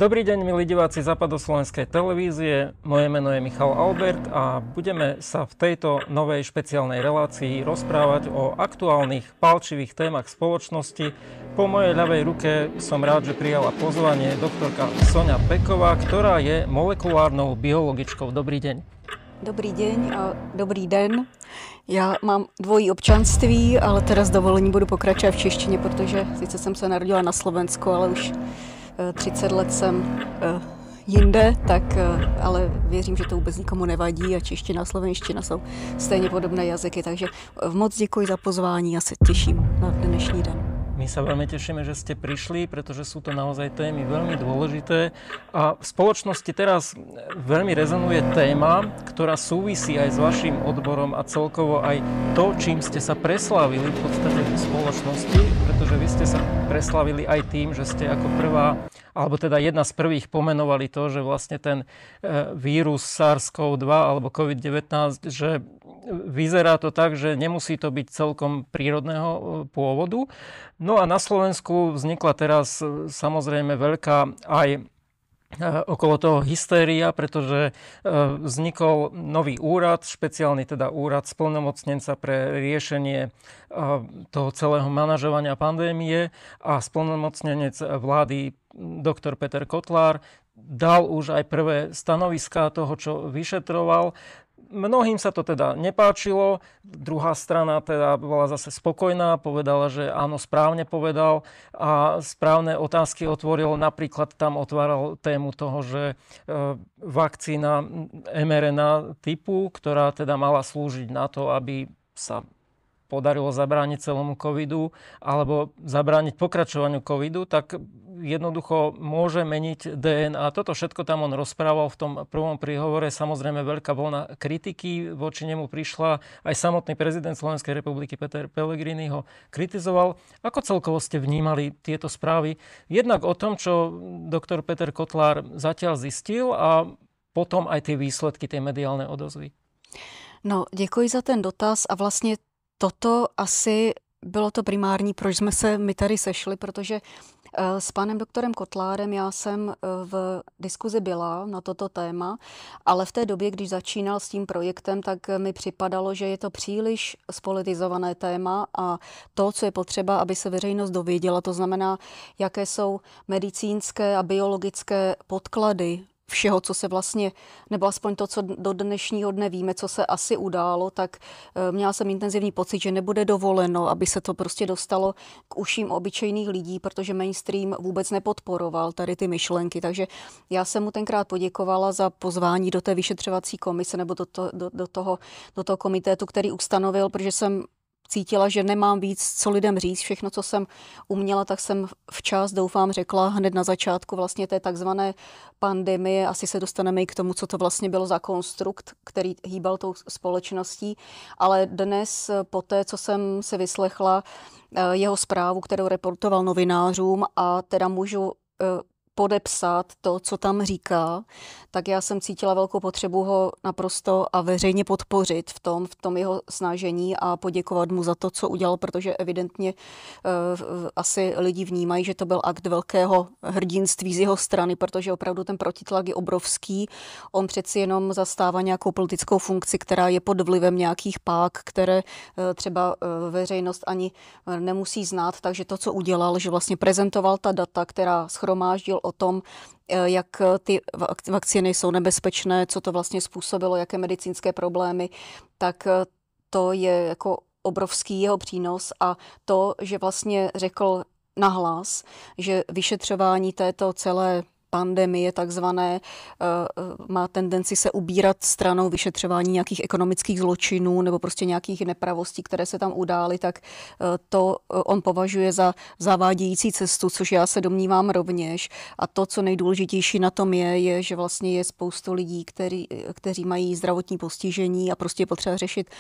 Dobrý deň, milí diváci západoslovenskej televízie. Moje meno je Michal Albert a budeme sa v tejto novej špeciálnej relácii rozprávať o aktuálnych palčivých témach spoločnosti. Po mojej ľavej ruke som rád, že prijala pozvanie doktorka Soňa Peková, ktorá je molekulárnou biologičkou. Dobrý deň. Dobrý deň a dobrý den. Já mám dvojí občanství, ale teda s dovolením budu pokračovat v češtině, protože sice jsem se narodila na Slovensku, ale už 30 let jsem jinde, ale věřím, že to vůbec nikomu nevadí a čeština a slovenština jsou stejně podobné jazyky, takže moc děkuji za pozvání a se těším na dnešní den. My sa veľmi tešíme, že ste prišli, pretože sú to naozaj témy veľmi dôležité a v spoločnosti teraz veľmi rezonuje téma, ktorá súvisí aj s vaším odborom a celkovo aj to, čím ste sa preslávili v podstate v spoločnosti, pretože vy ste sa preslávili aj tým, že ste ako prvá, alebo teda jedna z prvých pomenovali to, že vlastne ten vírus SARS-CoV-2 alebo COVID-19, že vyzerá to tak, že nemusí to byť celkom prírodného pôvodu. No a na Slovensku vznikla teraz samozrejme veľká aj okolo toho hystéria, pretože vznikol nový úrad, špeciálny teda úrad splnomocnenca pre riešenie toho celého manažovania pandémie a splnomocnenec vlády doktor Peter Kotlár dal už aj prvé stanoviská toho, čo vyšetroval. Mnohým sa to teda nepáčilo, druhá strana teda bola zase spokojná, povedala, že áno, správne povedal a správne otázky otvoril. Napríklad tam otváral tému toho, že vakcína mRNA typu, ktorá teda mala slúžiť na to, aby sa podarilo zabrániť celému covidu alebo zabrániť pokračovaniu covidu, tak jednoducho môže meniť DNA. Toto všetko tam on rozprával v tom prvom príhovore. Samozrejme veľká vlna kritiky voči nemu prišla. Aj samotný prezident Slovenskej republiky Peter Pellegrini ho kritizoval. Ako celkovo ste vnímali tieto správy? Jednak o tom, čo doktor Peter Kotlár zatiaľ zistil a potom aj tie výsledky, tie mediálne odozvy. No, děkuji za ten dotaz a vlastně toto asi bylo to primární, proč jsme se my tady sešli, protože s panem doktorem Kotlárem já jsem v diskuzi byla na toto téma, ale v té době, když začínal s tím projektem, tak mi připadalo, že je to příliš spolitizované téma a to, co je potřeba, aby se veřejnost dověděla, to znamená, jaké jsou medicínské a biologické podklady všeho, co se vlastně, nebo aspoň to, co do dnešního dne víme, co se asi událo, tak měla jsem intenzivní pocit, že nebude dovoleno, aby se to prostě dostalo k uším obyčejných lidí, protože mainstream vůbec nepodporoval tady ty myšlenky. Takže já jsem mu tenkrát poděkovala za pozvání do té vyšetřovací komise nebo do toho komitétu, který ustanovil, protože jsem cítila, že nemám víc, co lidem říct. Všechno, co jsem uměla, tak jsem včas, doufám, řekla hned na začátku vlastně té takzvané pandemie. Asi se dostaneme i k tomu, co to vlastně bylo za konstrukt, který hýbal tou společností. Ale dnes, po té, co jsem si vyslechla jeho zprávu, kterou reportoval novinářům a teda můžu podepsat to, co tam říká, tak já jsem cítila velkou potřebu ho naprosto a veřejně podpořit v tom jeho snažení a poděkovat mu za to, co udělal, protože evidentně asi lidi vnímají, že to byl akt velkého hrdinství z jeho strany, protože opravdu ten protitlak je obrovský. On přeci jenom zastává nějakou politickou funkci, která je pod vlivem nějakých pák, které třeba veřejnost ani nemusí znát, takže to, co udělal, že vlastně prezentoval ta data, která shromáždil o tom, jak ty vakcíny jsou nebezpečné, co to vlastně způsobilo, jaké medicínské problémy, tak to je jako obrovský jeho přínos a to, že vlastně řekl nahlas, že vyšetřování této celé pandemie takzvané má tendenci se ubírat stranou vyšetřování nějakých ekonomických zločinů nebo prostě nějakých nepravostí, které se tam udály, tak to on považuje za zavádějící cestu, což já se domnívám rovněž. A to, co nejdůležitější na tom je, že vlastně je spoustu lidí, kteří mají zdravotní postižení a prostě je potřeba řešit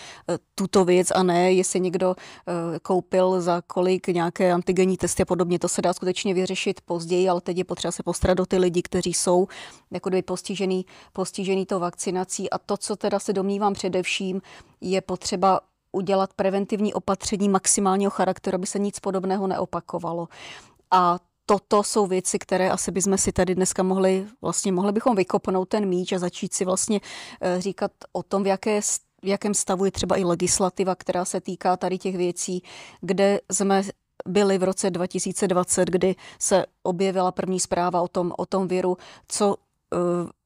tuto věc a ne, jestli někdo koupil za kolik nějaké antigenní testy a podobně. To se dá skutečně vyřešit později, ale teď je potřeba se postarat o ty lidi, kteří jsou jako kdyby postižený tou vakcinací. A to, co teda se domnívám především, je potřeba udělat preventivní opatření maximálního charakteru, aby se nic podobného neopakovalo. A toto jsou věci, které asi bychom si tady dneska mohli bychom vykopnout ten míč a začít si vlastně říkat o tom, v jakém stavu je třeba i legislativa, která se týká tady těch věcí, kde jsme byli v roce 2020, kdy se objevila první zpráva o tom viru, co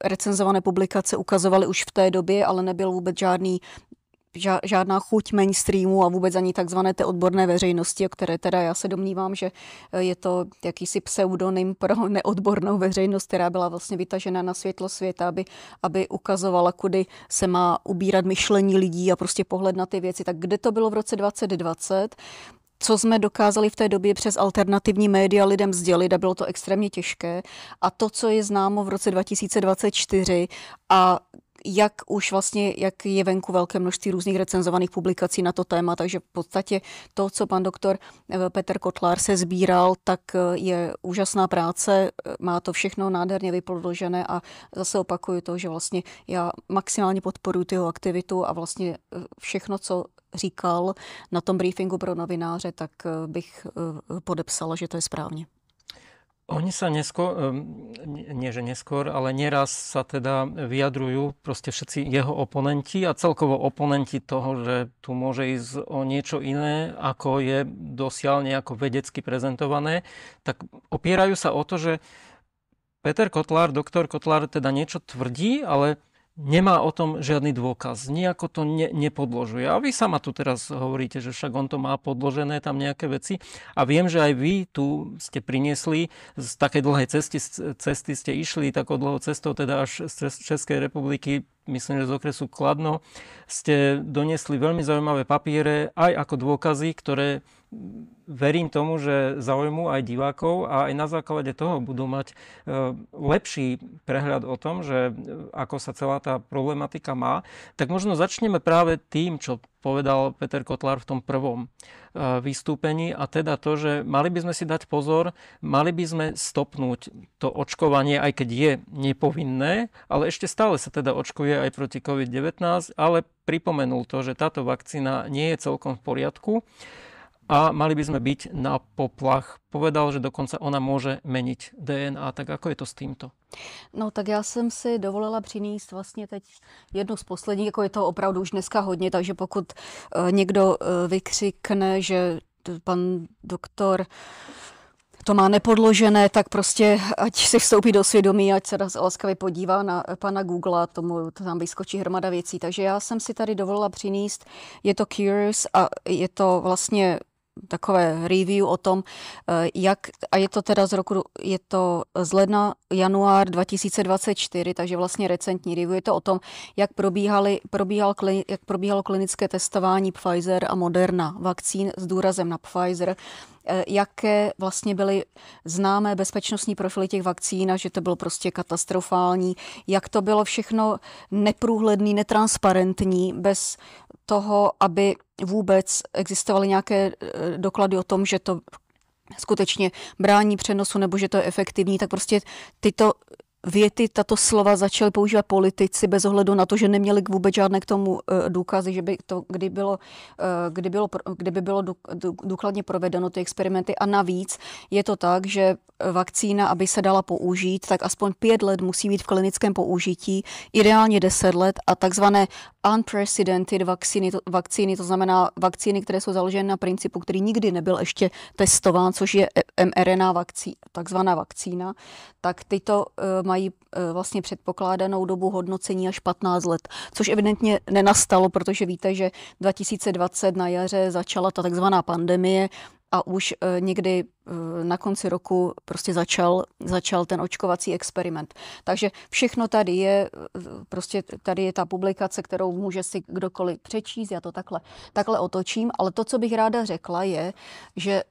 recenzované publikace ukazovaly už v té době, ale nebyl vůbec žádná chuť mainstreamu a vůbec ani takzvané té odborné veřejnosti, o které teda já se domnívám, že je to jakýsi pseudonym pro neodbornou veřejnost, která byla vlastně vytažena na světlo světa, aby ukazovala, kudy se má ubírat myšlení lidí a prostě pohled na ty věci. Tak kde to bylo v roce 2020? Co jsme dokázali v té době přes alternativní média lidem sdělit a bylo to extrémně těžké. A to, co je známo v roce 2024 a jak je venku velké množství různých recenzovaných publikací na to téma, takže v podstatě to, co pan doktor Petr Kotlár se sbíral, tak je úžasná práce, má to všechno nádherně vypodložené a zase opakuju to, že vlastně já maximálně podporuji jeho aktivitu a vlastně všechno, co říkal na tom briefingu pro novináře, tak bych podepsala, že to je správně. Oni sa neskôr, nie že neskôr, ale nieraz sa teda vyjadrujú proste všetci jeho oponenti a celkovo oponenti toho, že tu môže ísť o niečo iné, ako je dosiaľ nejako vedecky prezentované, tak opierajú sa o to, že Peter Kotlár, doktor Kotlár teda niečo tvrdí, ale nemá o tom žiadny dôkaz. Nijako to nepodložuje. A vy sama tu teraz hovoríte, že však on to má podložené tam nejaké veci. A viem, že aj vy tu ste priniesli z takej dlhej cesty ste išli takou dlhou cestou, teda až z Českej republiky, myslím, že z okresu Kladno, ste doniesli veľmi zaujímavé papiere aj ako dôkazy, ktoré verím tomu, že zaujmú aj divákov a aj na základe toho budú mať lepší prehľad o tom, že ako sa celá tá problematika má. Tak možno začneme práve tým, čo povedal Peter Kotlár v tom prvom vystúpení a teda to, že mali by sme si dať pozor, mali by sme stopnúť to očkovanie, aj keď je nepovinné, ale ešte stále sa teda očkuje aj proti COVID-19, ale pripomenul to, že táto vakcína nie je celkom v poriadku a mali by sme byť na poplach. Povedal, že dokonca ona môže meniť DNA. Tak ako je to s týmto? No tak já jsem si dovolila přinést vlastně teď jednu z posledních, jako je to opravdu už dneska hodně, takže pokud někdo vykřikne, že pan doktor to má nepodložené, tak prostě ať si vstoupí do svědomí, ať se laskavě podívá na pana Google, to tam vyskočí hromada věcí. Takže já jsem si tady dovolila přinést, je to Cures a je to vlastně takové review o tom, a je to teda je to z ledna, január 2024, takže vlastně recentní review, je to o tom, jak probíhalo klinické testování Pfizer a Moderna vakcín s důrazem na Pfizer, jaké vlastně byly známé bezpečnostní profily těch vakcín a že to bylo prostě katastrofální, jak to bylo všechno neprůhledný, netransparentní, bez toho, aby vůbec existovaly nějaké doklady o tom, že to skutečně brání přenosu nebo že to je efektivní, tak prostě tyto věty, tato slova začali používat politici bez ohledu na to, že neměli vůbec žádné k tomu důkazy, že by to, kdyby bylo důkladně provedeno ty experimenty. A navíc je to tak, že vakcína, aby se dala použít, tak aspoň 5 let musí být v klinickém použití, ideálně 10 let a takzvané unprecedented vakcíny, to znamená vakcíny, které jsou založeny na principu, který nikdy nebyl ještě testován, což je mRNA vakcína, takzvaná vakcína, tak tyto mají vlastně předpokládanou dobu hodnocení až 15 let, což evidentně nenastalo, protože víte, že 2020 na jaře začala ta takzvaná pandemie a už někdy na konci roku prostě začal ten očkovací experiment. Takže všechno tady je, prostě tady je ta publikace, kterou může si kdokoliv přečíst, já to takhle otočím, ale to, co bych ráda řekla, je, že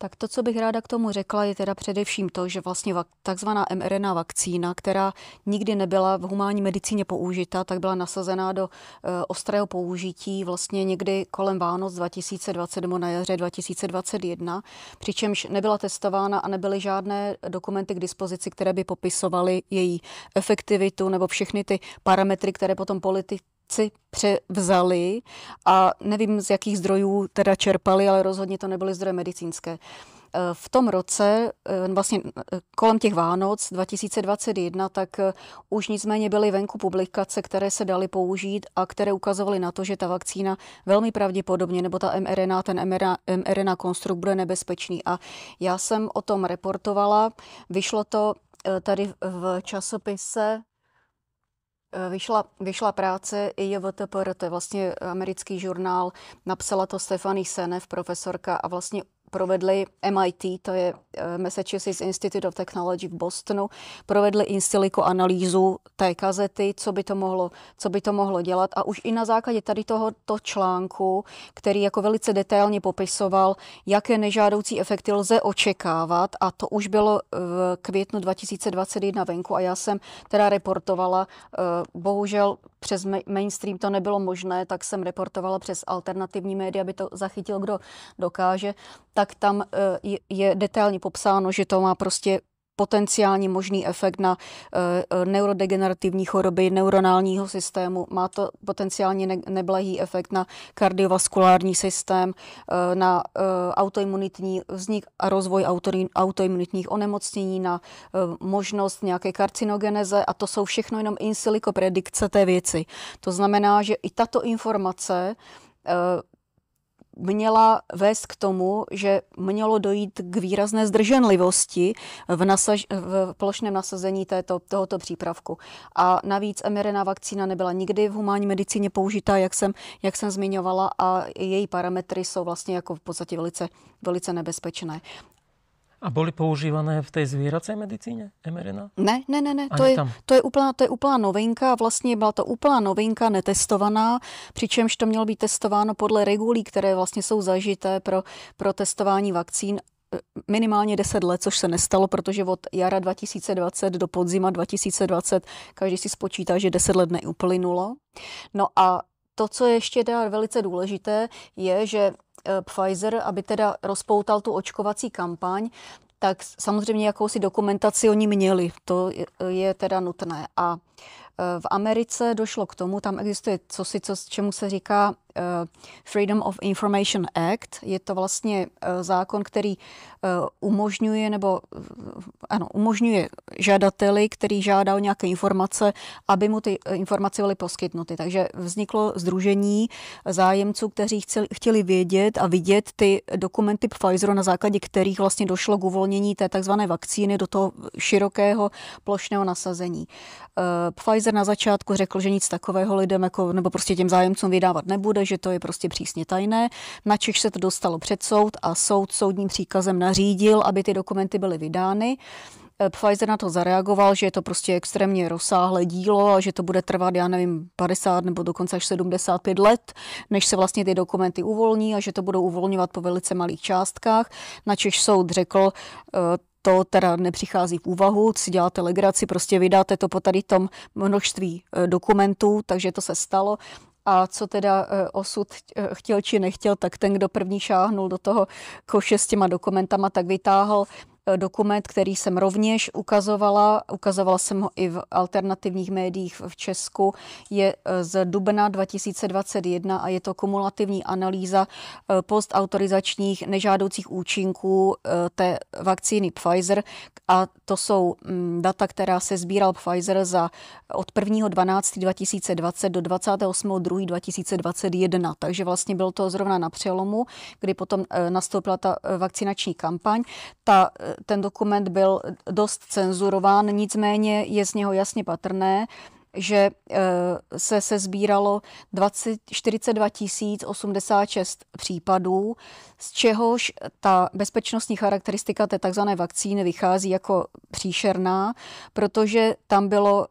tak to, co bych ráda k tomu řekla, je teda především to, že vlastně takzvaná mRNA vakcína, která nikdy nebyla v humánní medicíně použita, tak byla nasazená do ostrého použití vlastně někdy kolem Vánoc 2020 nebo na jaře 2021, přičemž nebyla testována a nebyly žádné dokumenty k dispozici, které by popisovaly její efektivitu nebo všechny ty parametry, které potom vědci převzali a nevím, z jakých zdrojů teda čerpali, ale rozhodně to nebyly zdroje medicínské. V tom roce, vlastně kolem těch Vánoc 2021, tak už nicméně byly venku publikace, které se daly použít a které ukazovaly na to, že ta vakcína velmi pravděpodobně, nebo ta mRNA, ten mRNA konstrukt bude nebezpečný. A já jsem o tom reportovala, vyšlo to tady v časopise, vyšla práce IJVTPR, to je vlastně americký žurnál, napsala to Stephanie Seneff, profesorka, a vlastně provedli MIT, to je Massachusetts Institute of Technology v Bostonu, provedli in silico analýzu té kazety, co by to mohlo dělat, a už i na základě tady tohoto článku, který jako velice detailně popisoval, jaké nežádoucí efekty lze očekávat, a to už bylo v květnu 2021 venku a já jsem teda reportovala, bohužel přes mainstream to nebylo možné, tak jsem reportovala přes alternativní média, aby to zachytil kdo dokáže, tak tam je detailně popsáno, že to má prostě potenciálně možný efekt na neurodegenerativní choroby neuronálního systému, má to potenciálně neblahý efekt na kardiovaskulární systém, na autoimunitní vznik a rozvoj autoimunitních onemocnění, na možnost nějaké karcinogeneze, a to jsou všechno jenom in silico predikce té věci. To znamená, že i tato informace měla vést k tomu, že mělo dojít k výrazné zdrženlivosti v plošném nasazení tohoto přípravku. A navíc mRNA vakcína nebyla nikdy v humánní medicíně použitá, jak jsem zmiňovala, a její parametry jsou vlastně jako v podstatě velice, velice nebezpečné. A boli používané v tej zvieracej medicíne mRNA? Ne. To je úplná novinka. Vlastně byla to úplná novinka, netestovaná, přičemž to mělo být testováno podle regulí, které vlastně jsou zažité pro testování vakcín minimálně 10 let, což se nestalo, protože od jara 2020 do podzima 2020 každý si spočítá, že 10 let neuplynulo. No a to, co je ještě teda velice důležité, je, že Pfizer, aby teda rozpoutal tu očkovací kampaň, tak samozřejmě jakousi dokumentaci oni měli. To je teda nutné. A v Americe došlo k tomu, tam existuje čemu se říká Freedom of Information Act. Je to vlastně zákon, který umožňuje žadateli, který žádá o nějaké informace, aby mu ty informace byly poskytnuty. Takže vzniklo sdružení zájemců, kteří chtěli vědět a vidět ty dokumenty Pfizeru, na základě kterých vlastně došlo k uvolnění té takzvané vakcíny do toho širokého plošného nasazení. Pfizer na začátku řekl, že nic takového lidem nebo prostě těm zájemcům vydávat nebude, že to je prostě přísně tajné. Načež se to dostalo před soud a soud soudním příkazem nařídil, aby ty dokumenty byly vydány. Pfizer na to zareagoval, že je to prostě extrémně rozsáhlé dílo a že to bude trvat, 50 nebo dokonce až 75 let, než se vlastně ty dokumenty uvolní, a že to budou uvolňovat po velice malých částkách. Načež soud řekl, to teda nepřichází v úvahu, si děláte legraci, prostě vydáte to po tady tom množství dokumentů, takže to se stalo. A co teda osud chtěl či nechtěl, tak ten, kdo první šáhnul do toho koše s těma dokumentama, tak vytáhl dokument, který jsem rovněž ukazovala jsem ho i v alternativních médiích v Česku, je z dubna 2021 a je to kumulativní analýza postautorizačních nežádoucích účinků té vakcíny Pfizer, a to jsou data, která se sbíral Pfizer od 1.12.2020 do 28.2.2021, takže vlastně bylo to zrovna na přelomu, kdy potom nastoupila ta vakcinační kampaň. Ten dokument byl dost cenzurován, nicméně je z něho jasně patrné, že se sbíralo 42 086 případů, z čehož ta bezpečnostní charakteristika té takzvané vakcíny vychází jako příšerná, protože tam bylo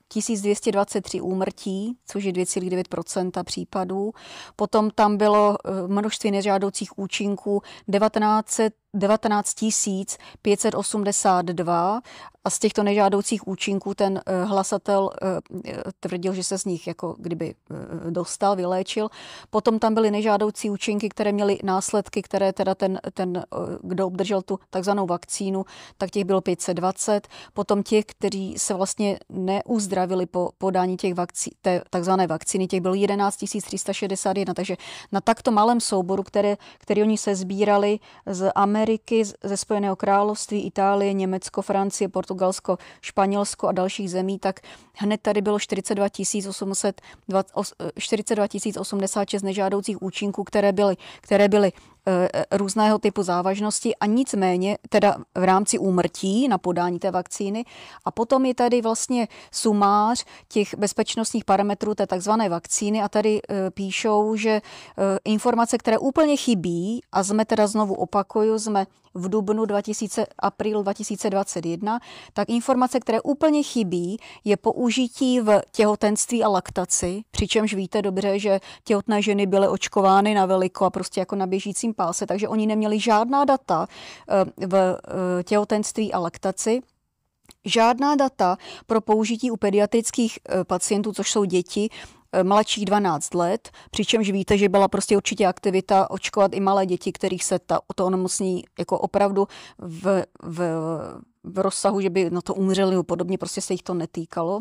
1223 úmrtí, což je 2,9% případů. Potom tam bylo množství nežádoucích účinků 19 582 a z těchto nežádoucích účinků ten hlasatel tvrdil, že se z nich jako kdyby dostal, vyléčil. Potom tam byly nežádoucí účinky, které měly následky, které teda ten kdo obdržel tu takzvanou vakcínu, tak těch bylo 520. Potom těch, kteří se vlastně neuzdravili po podání těch té takzvané vakcíny, těch bylo 11 361, takže na takto malém souboru, který oni se sbírali z Ameriky, ze Spojeného království, Itálie, Německo, Francie, Portugalsko, Španělsko a dalších zemí, tak hned tady bylo 42 086 nežádoucích účinků, které byly různého typu závažnosti a nicméně teda v rámci úmrtí na podání té vakcíny. A potom je tady vlastně sumář těch bezpečnostních parametrů té takzvané vakcíny a tady píšou, že informace, které úplně chybí, a jsme teda znovu opakuju, jsme v dubnu apríl 2021, tak informace, které úplně chybí, je použití v těhotenství a laktaci, přičemž víte dobře, že těhotné ženy byly očkovány na veliko a prostě jako na běžícím páse, takže oni neměli žádná data v těhotenství a laktaci. Žádná data pro použití u pediatrických pacientů, což jsou děti, mladších 12 let, přičemž víte, že byla prostě určitě aktivita očkovat i malé děti, kterých se to onemocnění jako opravdu v rozsahu, že by na to umřeli nebo podobně, prostě se jich to netýkalo.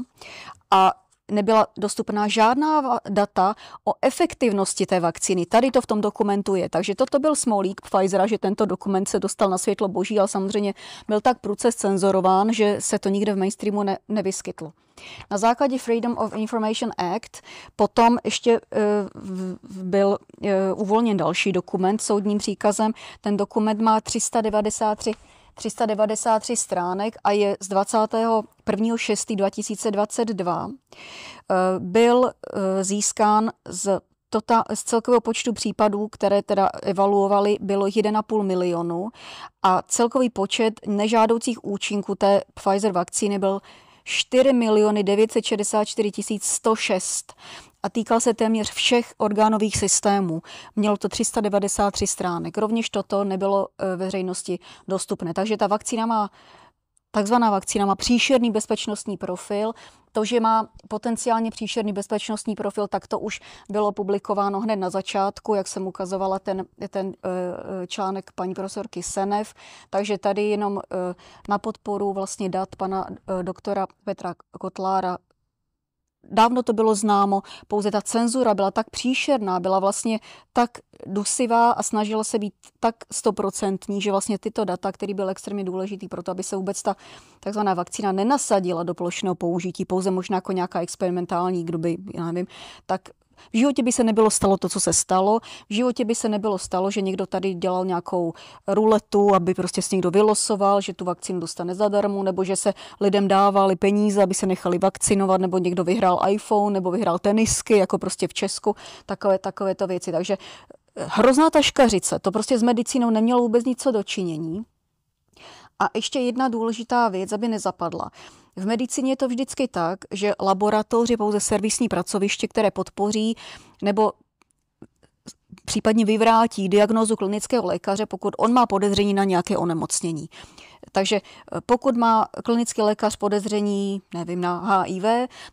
A nebyla dostupná žádná data o efektivnosti té vakcíny. Tady to v tom dokumentu je. Takže toto byl smolík Pfizera, že tento dokument se dostal na světlo boží, ale samozřejmě byl tak prudce cenzorován, že se to nikde v mainstreamu nevyskytlo. Na základě Freedom of Information Act potom ještě byl uvolněn další dokument soudním příkazem. Ten dokument má 393 stránek a je z 21.6.2022. Byl získán z celkového počtu případů, které teda evaluovali, bylo 1,5 milionu a celkový počet nežádoucích účinků té Pfizer vakcíny byl 4 964 106 a týkal se téměř všech orgánových systémů. Mělo to 393 stránek. Rovněž toto nebylo veřejnosti dostupné. Takže ta takzvaná vakcína má příšerný bezpečnostní profil. To, že má potenciálně příšerný bezpečnostní profil, tak to už bylo publikováno hned na začátku, jak jsem ukazovala ten článek paní profesorky Senev. Takže tady jenom na podporu vlastně dat pana doktora Petra Kotlára. Dávno to bylo známo, pouze ta cenzura byla tak příšerná, byla vlastně tak dusivá a snažila se být tak 100%, že vlastně tyto data, které byly extrémně důležitý pro to, aby se vůbec ta takzvaná vakcína nenasadila do plošného použití, pouze možná jako nějaká experimentální, kdo by, já nevím, tak v životě by se nebylo stalo to, co se stalo. V životě by se nebylo stalo, že někdo tady dělal nějakou ruletu, aby prostě si někdo vylosoval, že tu vakcínu dostane zadarmo, nebo že se lidem dávali peníze, aby se nechali vakcinovat, nebo někdo vyhrál iPhone, nebo vyhrál tenisky, jako prostě v Česku, takovéto věci. Takže hrozná taškařice, to prostě s medicínou nemělo vůbec nic co dočinění. A ještě jedna důležitá věc, aby nezapadla. V medicíně je to vždycky tak, že laboratoř je pouze servisní pracoviště, které podpoří nebo případně vyvrátí diagnózu klinického lékaře, pokud on má podezření na nějaké onemocnění. Takže pokud má klinický lékař podezření, nevím, na HIV,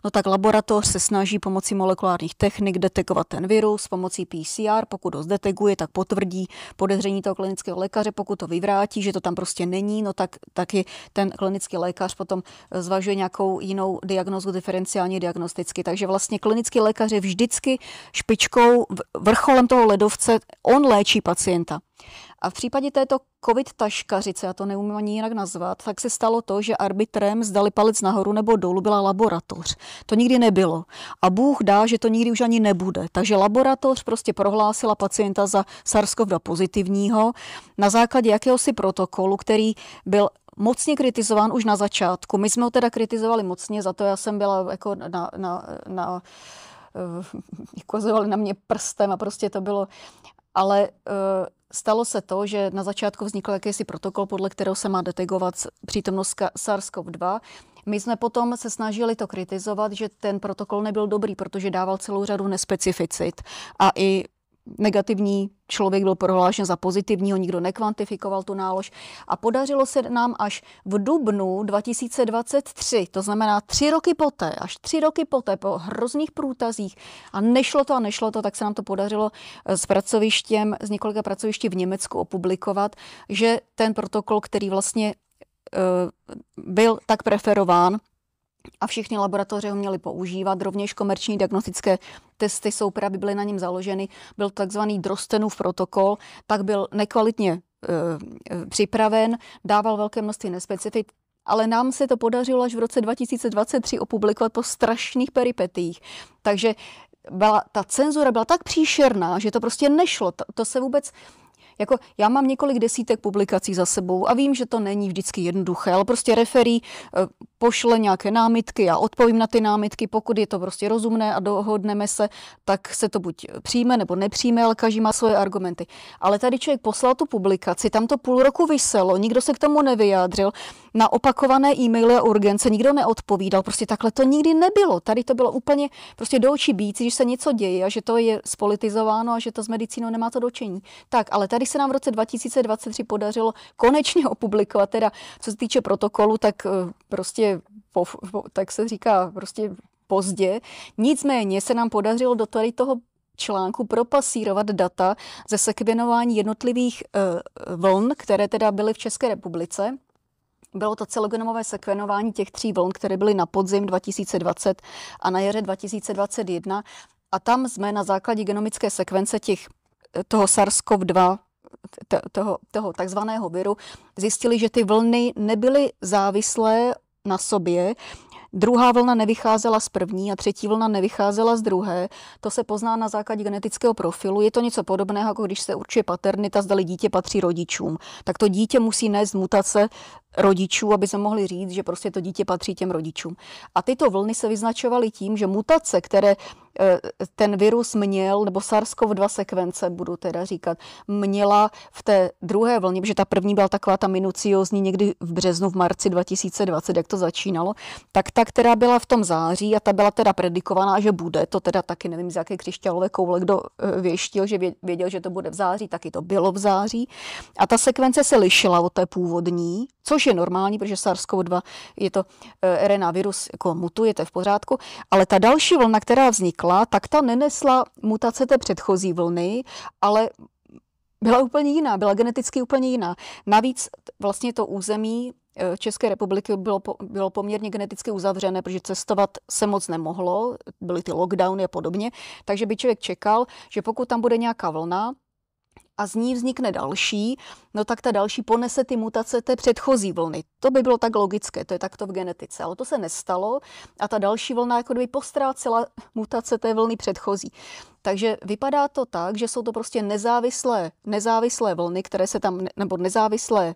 no tak laboratoř se snaží pomocí molekulárních technik detekovat ten virus pomocí PCR. Pokud ho zdetekuje, tak potvrdí podezření toho klinického lékaře. Pokud to vyvrátí, že to tam prostě není, no tak taky ten klinický lékař potom zvažuje nějakou jinou diagnózu diferenciálně diagnosticky. Takže vlastně klinický lékař je vždycky špičkou, vrcholem toho ledovce, on léčí pacienta. A v případě této covid taškařice, já to neumím ani jinak nazvat, tak se stalo to, že arbitrem zdali palec nahoru nebo dolů byla laboratoř. To nikdy nebylo. A Bůh dá, že to nikdy už ani nebude. Takže laboratoř prostě prohlásila pacienta za SARS-CoV-2 pozitivního na základě jakéhosi protokolu, který byl mocně kritizován už na začátku. My jsme ho teda kritizovali mocně, za to já jsem byla jako ukazovali na mě prstem a prostě to bylo. Ale stalo se to, že na začátku vznikl jakýsi protokol, podle kterého se má detekovat přítomnost SARS-CoV-2. My jsme potom se snažili to kritizovat, že ten protokol nebyl dobrý, protože dával celou řadu nespecificit a i negativní člověk byl prohlášen za pozitivního, nikdo nekvantifikoval tu nálož a podařilo se nám až v dubnu 2023, to znamená 3 roky poté, až 3 roky poté po hrozných průtazích a nešlo to, tak se nám to podařilo s několika pracovišti v Německu opublikovat, že ten protokol, který vlastně byl tak preferován, a všechny laboratoře ho měly používat. Rovněž komerční diagnostické testy soupravy byly na něm založeny. Byl takzvaný Drostenův protokol, tak byl nekvalitně připraven, dával velké množství nespecifit, ale nám se to podařilo až v roce 2023 opublikovat po strašných peripetiích. Takže ta cenzura byla tak příšerná, že to prostě nešlo. To se vůbec... Jako, já mám několik desítek publikací za sebou a vím, že to není vždycky jednoduché, ale prostě referí pošle nějaké námitky, já odpovím na ty námitky, pokud je to prostě rozumné a dohodneme se, tak se to buď přijme nebo nepřijme, ale každý má svoje argumenty. Ale tady člověk poslal tu publikaci, tam to půl roku viselo, nikdo se k tomu nevyjádřil, na opakované e-maily a urgence nikdo neodpovídal, prostě takhle to nikdy nebylo. Tady to bylo úplně prostě do očí bíjící, že se něco děje a že to je spolitizováno a že to s medicínou nemá to dočení. Tak, ale tady se nám v roce 2023 podařilo konečně opublikovat, teda co se týče protokolu, tak prostě tak se říká prostě pozdě. Nicméně se nám podařilo do tady toho článku propasírovat data ze sekvenování jednotlivých vln, které teda byly v České republice. Bylo to celogenomové sekvenování těch 3 vln, které byly na podzim 2020 a na jaře 2021. A tam jsme na základě genomické sekvence toho SARS-CoV-2, toho takzvaného viru, zjistili, že ty vlny nebyly závislé na sobě. Druhá vlna nevycházela z první a třetí vlna nevycházela z druhé. To se pozná na základě genetického profilu. Je to něco podobného, jako když se určuje paternita, zdali dítě patří rodičům. Tak to dítě musí nést mutace rodičů, aby se mohli říct, že prostě to dítě patří těm rodičům. A tyto vlny se vyznačovaly tím, že mutace, které ten virus měl, nebo SARS-CoV-2 sekvence, budu teda říkat, měla v té druhé vlně, protože ta první byla taková ta minuciózní někdy v březnu, v marci 2020, jak to začínalo, tak ta, která byla v tom září a ta byla teda predikovaná, že bude, to teda taky nevím, z jaké křišťálové koule kdo věštil, že věděl, že to bude v září, taky to bylo v září. A ta sekvence se lišila od té původní, což je normální, protože SARS-CoV-2 je to RNA virus, jako mutuje, to je v pořádku, ale ta další vlna, která vznikla, tak ta nenesla mutace té předchozí vlny, ale byla úplně jiná, byla geneticky úplně jiná. Navíc vlastně to území České republiky bylo poměrně geneticky uzavřené, protože cestovat se moc nemohlo, byly ty lockdowny a podobně, takže by člověk čekal, že pokud tam bude nějaká vlna, a z ní vznikne další, no tak ta další ponese ty mutace té předchozí vlny. To by bylo tak logické, to je takto v genetice, ale to se nestalo a ta další vlna jako kdyby postrácela mutace té vlny předchozí. Takže vypadá to tak, že jsou to prostě nezávislé vlny, které se tam, nebo nezávislé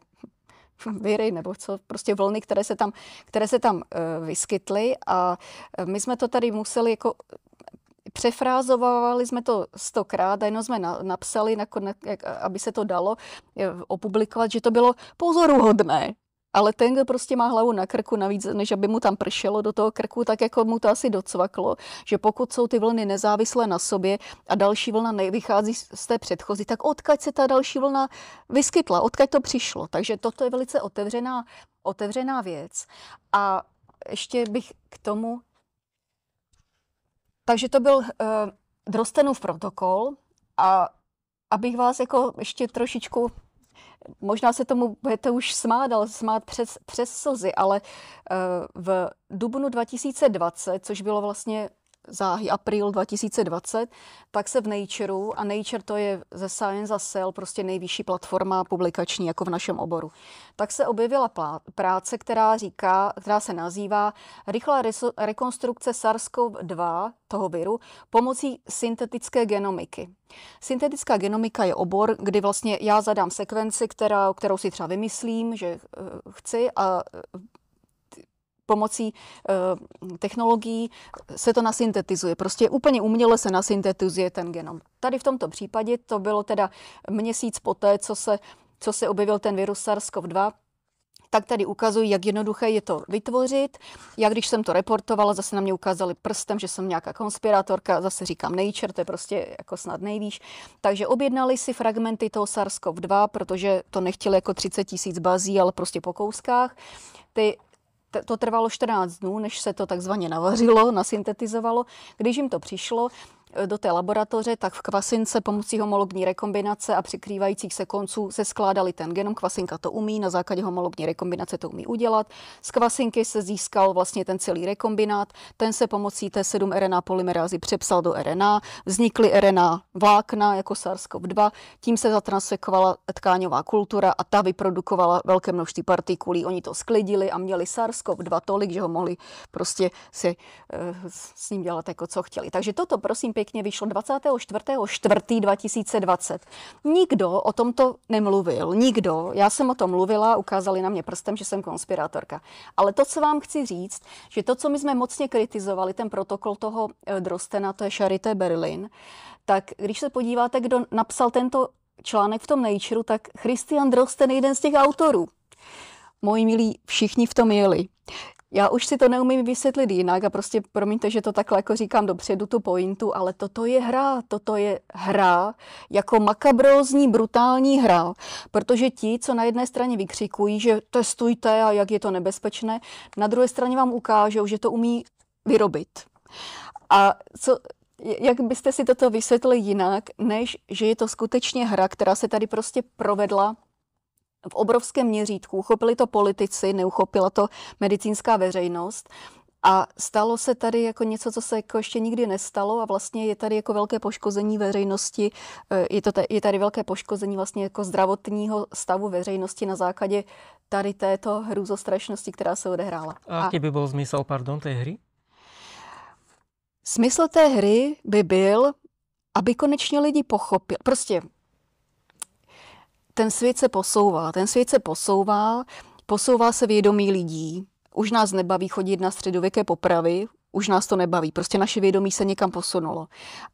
viry, nebo co, prostě vlny, které se tam vyskytly a my jsme to tady museli jako přefrázovali jsme to 100krát a jenom jsme napsali, aby se to dalo opublikovat, že to bylo pozoruhodné. Ale ten, kdo prostě má hlavu na krku, navíc, než aby mu tam pršelo do toho krku, tak jako mu to asi docvaklo, že pokud jsou ty vlny nezávislé na sobě a další vlna nevychází z té předchozí, tak odkud se ta další vlna vyskytla, odkud to přišlo. Takže toto je velice otevřená věc. A ještě bych k tomu... Takže to byl Drostenův protokol a abych vás jako ještě trošičku, možná se tomu budete už smát, ale smát přes slzy, ale v dubnu 2020, což bylo vlastně záhy, apríl 2020, tak se v Natureu, a Nature to je ze Science a Cell prostě nejvyšší platforma publikační, jako v našem oboru, tak se objevila práce, která se nazývá Rychlá rekonstrukce SARS-CoV-2, toho viru, pomocí syntetické genomiky. Syntetická genomika je obor, kdy vlastně já zadám sekvenci, kterou si třeba vymyslím, že chci, a pomocí technologií se to nasyntetizuje. Prostě úplně uměle se nasyntetizuje ten genom. Tady v tomto případě to bylo teda měsíc poté, co se objevil ten virus SARS-CoV-2, tak tady ukazují, jak jednoduché je to vytvořit. Já když jsem to reportovala, zase na mě ukázali prstem, že jsem nějaká konspirátorka, zase říkám Nature, to je prostě jako snad nejvýš. Takže objednali si fragmenty toho SARS-CoV-2, protože to nechtěli jako 30 000 bazí, ale prostě po kouskách. To trvalo 14 dnů, než se to takzvaně navařilo, nasyntetizovalo. Když jim to přišlo, do té laboratoře, tak v kvasince pomocí homologní rekombinace a přikrývajících se konců se skládali ten genom. Kvasinka to umí, na základě homologní rekombinace to umí udělat. Z kvasinky se získal vlastně ten celý rekombinát, ten se pomocí T7 RNA polymerázy přepsal do RNA, vznikly RNA vlákna jako SARS-CoV-2, tím se zatransfekovala tkáňová kultura a ta vyprodukovala velké množství partikulí. Oni to sklidili a měli SARS-CoV-2 tolik, že ho mohli prostě si s ním dělat jako co chtěli. Takže toto prosím pěkně vyšlo 24.4.2020. Nikdo o tomto nemluvil, nikdo. Já jsem o tom mluvila, ukázali na mě prstem, že jsem konspirátorka. Ale to, co vám chci říct, že to, co my jsme mocně kritizovali, ten protokol toho Drostena, to je Charité Berlin, tak když se podíváte, kdo napsal tento článek v tom Nature, tak Christian Drosten je jeden z těch autorů. Moji milí, všichni v tom jeli. Já už si to neumím vysvětlit jinak a prostě promiňte, že to takhle jako říkám dopředu tu pointu, ale toto je hra jako makabrózní, brutální hra, protože ti, co na jedné straně vykřikují, že testujte a jak je to nebezpečné, na druhé straně vám ukážou, že to umí vyrobit. A jak byste si toto vysvětlili jinak, než že je to skutečně hra, která se tady prostě provedla v obrovském měřítku. Uchopili to politici, neuchopila to medicínská veřejnost a stalo se tady jako něco, co se jako ještě nikdy nestalo a vlastně je tady jako velké poškození veřejnosti, je tady velké poškození vlastně jako zdravotního stavu veřejnosti na základě tady této hrůzostrašnosti, která se odehrála. A aký by byl zmysel, té hry? Smysl té hry by byl, aby konečně lidi pochopili. Prostě ten svět se posouvá se vědomí lidí. Už nás nebaví chodit na středověké popravy, už nás to nebaví, prostě naše vědomí se někam posunulo.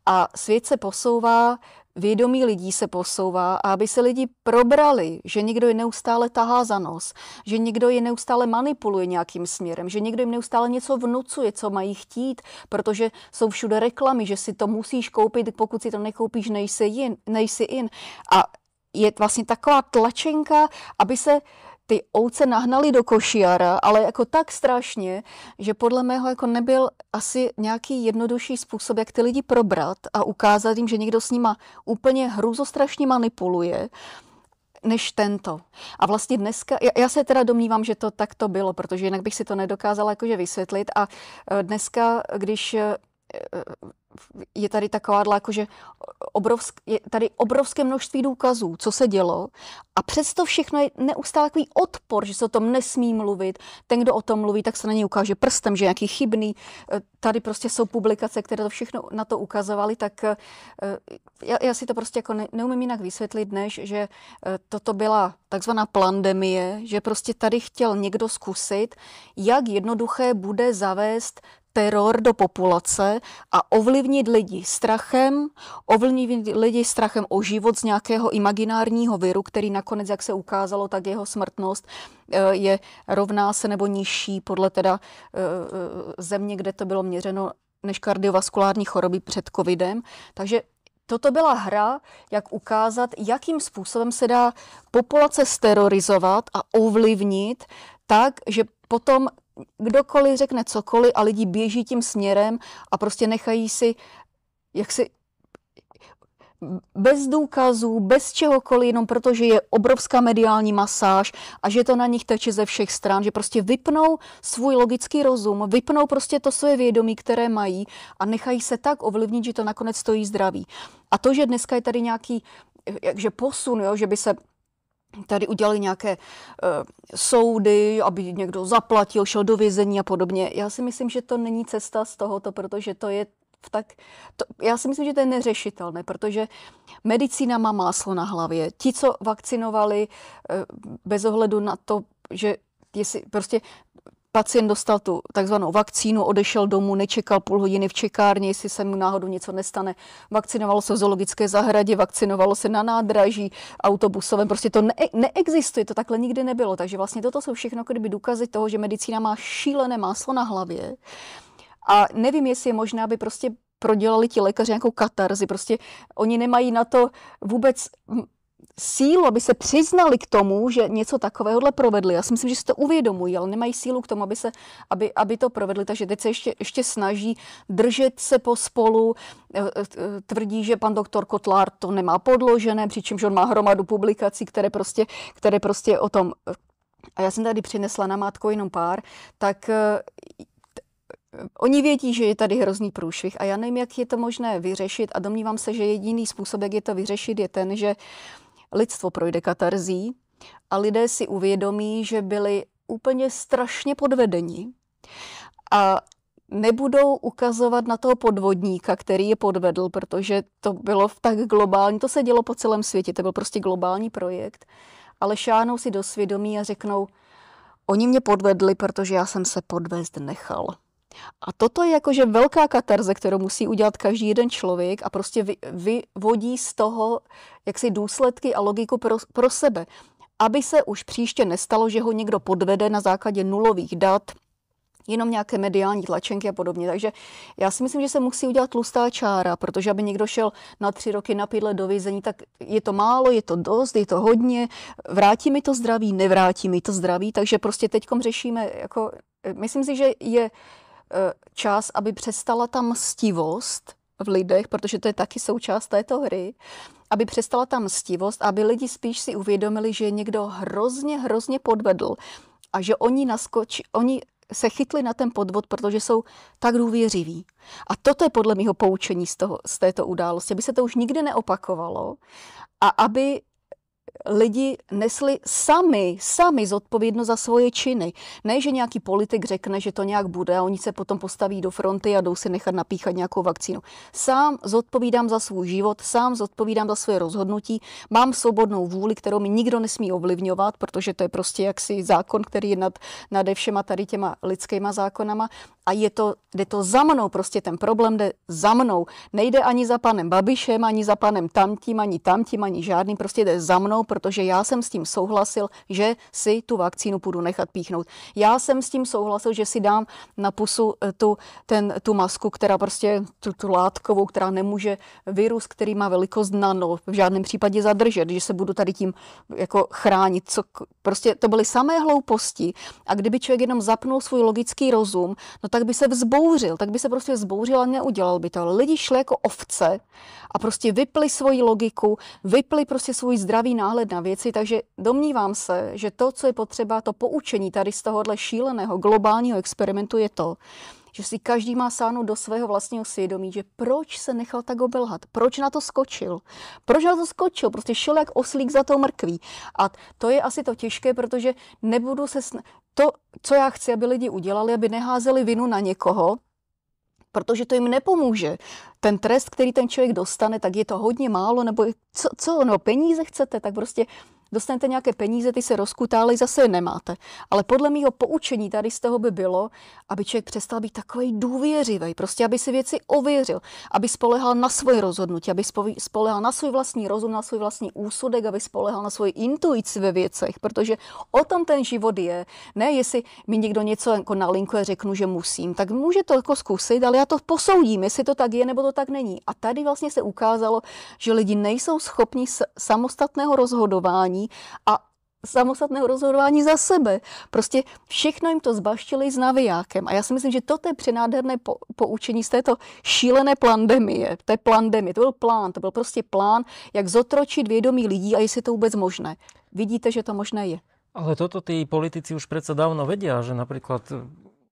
A svět se posouvá, vědomí lidí se posouvá a aby se lidi probrali, že někdo je neustále tahá za nos, že někdo je neustále manipuluje nějakým směrem, že někdo jim neustále něco vnucuje, co mají chtít, protože jsou všude reklamy, že si to musíš koupit, pokud si to nekoupíš, nejsi in. A je vlastně taková tlačenka, aby se ty ovce nahnaly do košiara, ale jako tak strašně, že podle mého jako nebyl asi nějaký jednodušší způsob, jak ty lidi probrat a ukázat jim, že někdo s nima úplně hrůzostrašně manipuluje, než tento. A vlastně dneska, já se teda domnívám, že to takto bylo, protože jinak bych si to nedokázala jakože vysvětlit a dneska, když je tady taková jakože je tady obrovské množství důkazů, co se dělo a přesto všechno je neustále takový odpor, že se o tom nesmí mluvit. Ten, kdo o tom mluví, tak se na něj ukáže prstem, že je nějaký chybný. Tady prostě jsou publikace, které to všechno na to ukazovaly, tak já si to prostě jako neumím jinak vysvětlit, než že toto byla takzvaná plandemie, že prostě tady chtěl někdo zkusit, jak jednoduché bude zavést teror do populace a ovlivnit lidi strachem o život z nějakého imaginárního viru, který nakonec, jak se ukázalo, tak jeho smrtnost je rovná se nebo nižší podle teda země, kde to bylo měřeno, než kardiovaskulární choroby před covidem. Takže toto byla hra, jak ukázat, jakým způsobem se dá populace sterorizovat a ovlivnit tak, že potom kdokoliv řekne cokoliv a lidi běží tím směrem a prostě nechají si jaksi bez důkazů, bez čehokoliv, jenom protože je obrovská mediální masáž a že to na nich teče ze všech stran, že prostě vypnou svůj logický rozum, vypnou prostě to své vědomí, které mají a nechají se tak ovlivnit, že to nakonec stojí zdraví. A to, že dneska je tady nějaký jakže posun, jo, že by se tady udělali nějaké soudy, aby někdo zaplatil, šel do vězení a podobně. Já si myslím, že to není cesta z tohoto, protože to je já si myslím, že to je neřešitelné, protože medicína má máslo na hlavě. Ti, co vakcinovali bez ohledu na to, že jestli prostě pacient dostal tu takzvanou vakcínu, odešel domů, nečekal půl hodiny v čekárně, jestli se mu náhodou něco nestane. Vakcinovalo se v zoologické zahradě, vakcinovalo se na nádraží, autobusovém, prostě to neexistuje, to takhle nikdy nebylo. Takže vlastně toto jsou všechno kdyby důkazy toho, že medicína má šílené máslo na hlavě. A nevím, jestli je možné, aby prostě prodělali ti lékaři nějakou katarzi. Prostě oni nemají na to vůbec sílu, aby se přiznali k tomu, že něco takovéhohle provedli. Já si myslím, že si to uvědomují, ale nemají sílu k tomu, aby to provedli. Takže teď se ještě snaží držet se pospolu. Tvrdí, že pan doktor Kotlár to nemá podložené, přičemž on má hromadu publikací, které prostě o tom... A já jsem tady přinesla namátkou jenom pár, tak oni vědí, že je tady hrozný průšvih a já nevím, jak je to možné vyřešit a domnívám se, že jediný způsob, jak je to vyřešit, je ten, že lidstvo projde katarzí a lidé si uvědomí, že byli úplně strašně podvedeni a nebudou ukazovat na toho podvodníka, který je podvedl, protože to bylo tak globální, to se dělo po celém světě, to byl prostě globální projekt, ale šáhnou si do svědomí a řeknou, oni mě podvedli, protože já jsem se podvést nechal. A toto je jakože velká katarze, kterou musí udělat každý jeden člověk a prostě vyvodí z toho jaksi důsledky a logiku pro sebe. Aby se už příště nestalo, že ho někdo podvede na základě nulových dat, jenom nějaké mediální tlačenky a podobně. Takže já si myslím, že se musí udělat tlustá čára, protože aby někdo šel na 3 roky na 5 let do vězení, tak je to málo, je to dost, je to hodně, vrátí mi to zdraví, nevrátí mi to zdraví, takže prostě teďkom řešíme, jako, myslím si, že je čas, aby přestala ta mstivost v lidech, protože to je taky součást této hry, aby přestala ta mstivost, aby lidi spíš si uvědomili, že někdo hrozně podvedl a že oni se chytli na ten podvod, protože jsou tak důvěřiví. A toto je podle mého poučení z této události, aby se to už nikdy neopakovalo a aby lidi nesli sami zodpovědnost za svoje činy. Ne, že nějaký politik řekne, že to nějak bude a oni se potom postaví do fronty a jdou si nechat napíchat nějakou vakcínu. Sám zodpovídám za svůj život, sám zodpovídám za svoje rozhodnutí, mám svobodnou vůli, kterou mi nikdo nesmí ovlivňovat, protože to je prostě jaksi zákon, který je nad všema tady těma lidskýma zákonama a jde to za mnou, prostě ten problém jde za mnou. Nejde ani za panem Babišem, ani za panem tamtím, ani žádným, prostě jde za mnou, protože já jsem s tím souhlasil, že si tu vakcínu půjdu nechat píchnout. Já jsem s tím souhlasil, že si dám na pusu tu masku, která prostě tu látkovou, která nemůže virus, který má velikost nano, v žádném případě zadržet, že se budu tady tím jako chránit. Prostě to byly samé hlouposti a kdyby člověk jenom zapnul svůj logický rozum, no tak by se vzbouřil a neudělal by to. Ale lidi šli jako ovce a prostě vypli svoji logiku, vypli prostě svůj zdravý náhled na věci, takže domnívám se, že to, co je potřeba, to poučení tady z tohohle šíleného globálního experimentu je to, že si každý má sáhnout do svého vlastního svědomí, že proč se nechal tak obelhat, proč na to skočil, prostě šel jak oslík za tou mrkví. A to je asi to těžké, protože nebudu se to, co já chci, aby lidi udělali, aby neházeli vinu na někoho, protože to jim nepomůže. Ten trest, který ten člověk dostane, tak je to hodně málo, nebo peníze chcete, tak prostě dostanete nějaké peníze, ty se rozkutály, zase je nemáte. Ale podle mého poučení tady z toho by bylo, aby člověk přestal být takovej důvěřivý, prostě aby si věci ověřil, aby spolehal na svoje rozhodnutí, aby spolehal na svůj vlastní rozum, na svůj vlastní úsudek, aby spolehal na svoji intuici ve věcech, protože o tom ten život je. Ne, jestli mi někdo něco jako nalinkuje, řeknu, že musím, tak může to jako zkusit, ale já to posoudím, jestli to tak je, nebo to tak není. A tady vlastně se ukázalo, že lidi nejsou schopni samostatného rozhodování a samostatného rozhodování za sebe. Prostě všechno jim to zbaštili s navijákem. A já si myslím, že toto je přenádherné poučení z této šílené pandemie. To byl prostě plán, jak zotročit vědomí lidí a jestli to vůbec možné. Vidíte, že to možné je. Ale toto tí politici už predsa dávno vedia, že napríklad,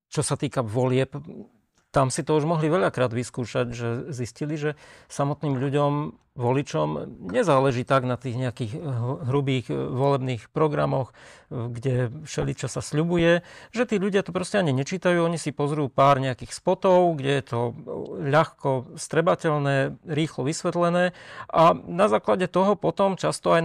čo sa týka volieb, tam si to už mohli veľakrát vyskúšať, že zistili, že samotným ľuďom, voličom nezáleží tak na tých nejakých hrubých volebných programoch, kde všeličo sa sľubuje, že tí ľudia to proste ani nečítajú, oni si pozrú pár nejakých spotov, kde je to ľahko strebateľné, rýchlo vysvetlené a na základe toho potom často aj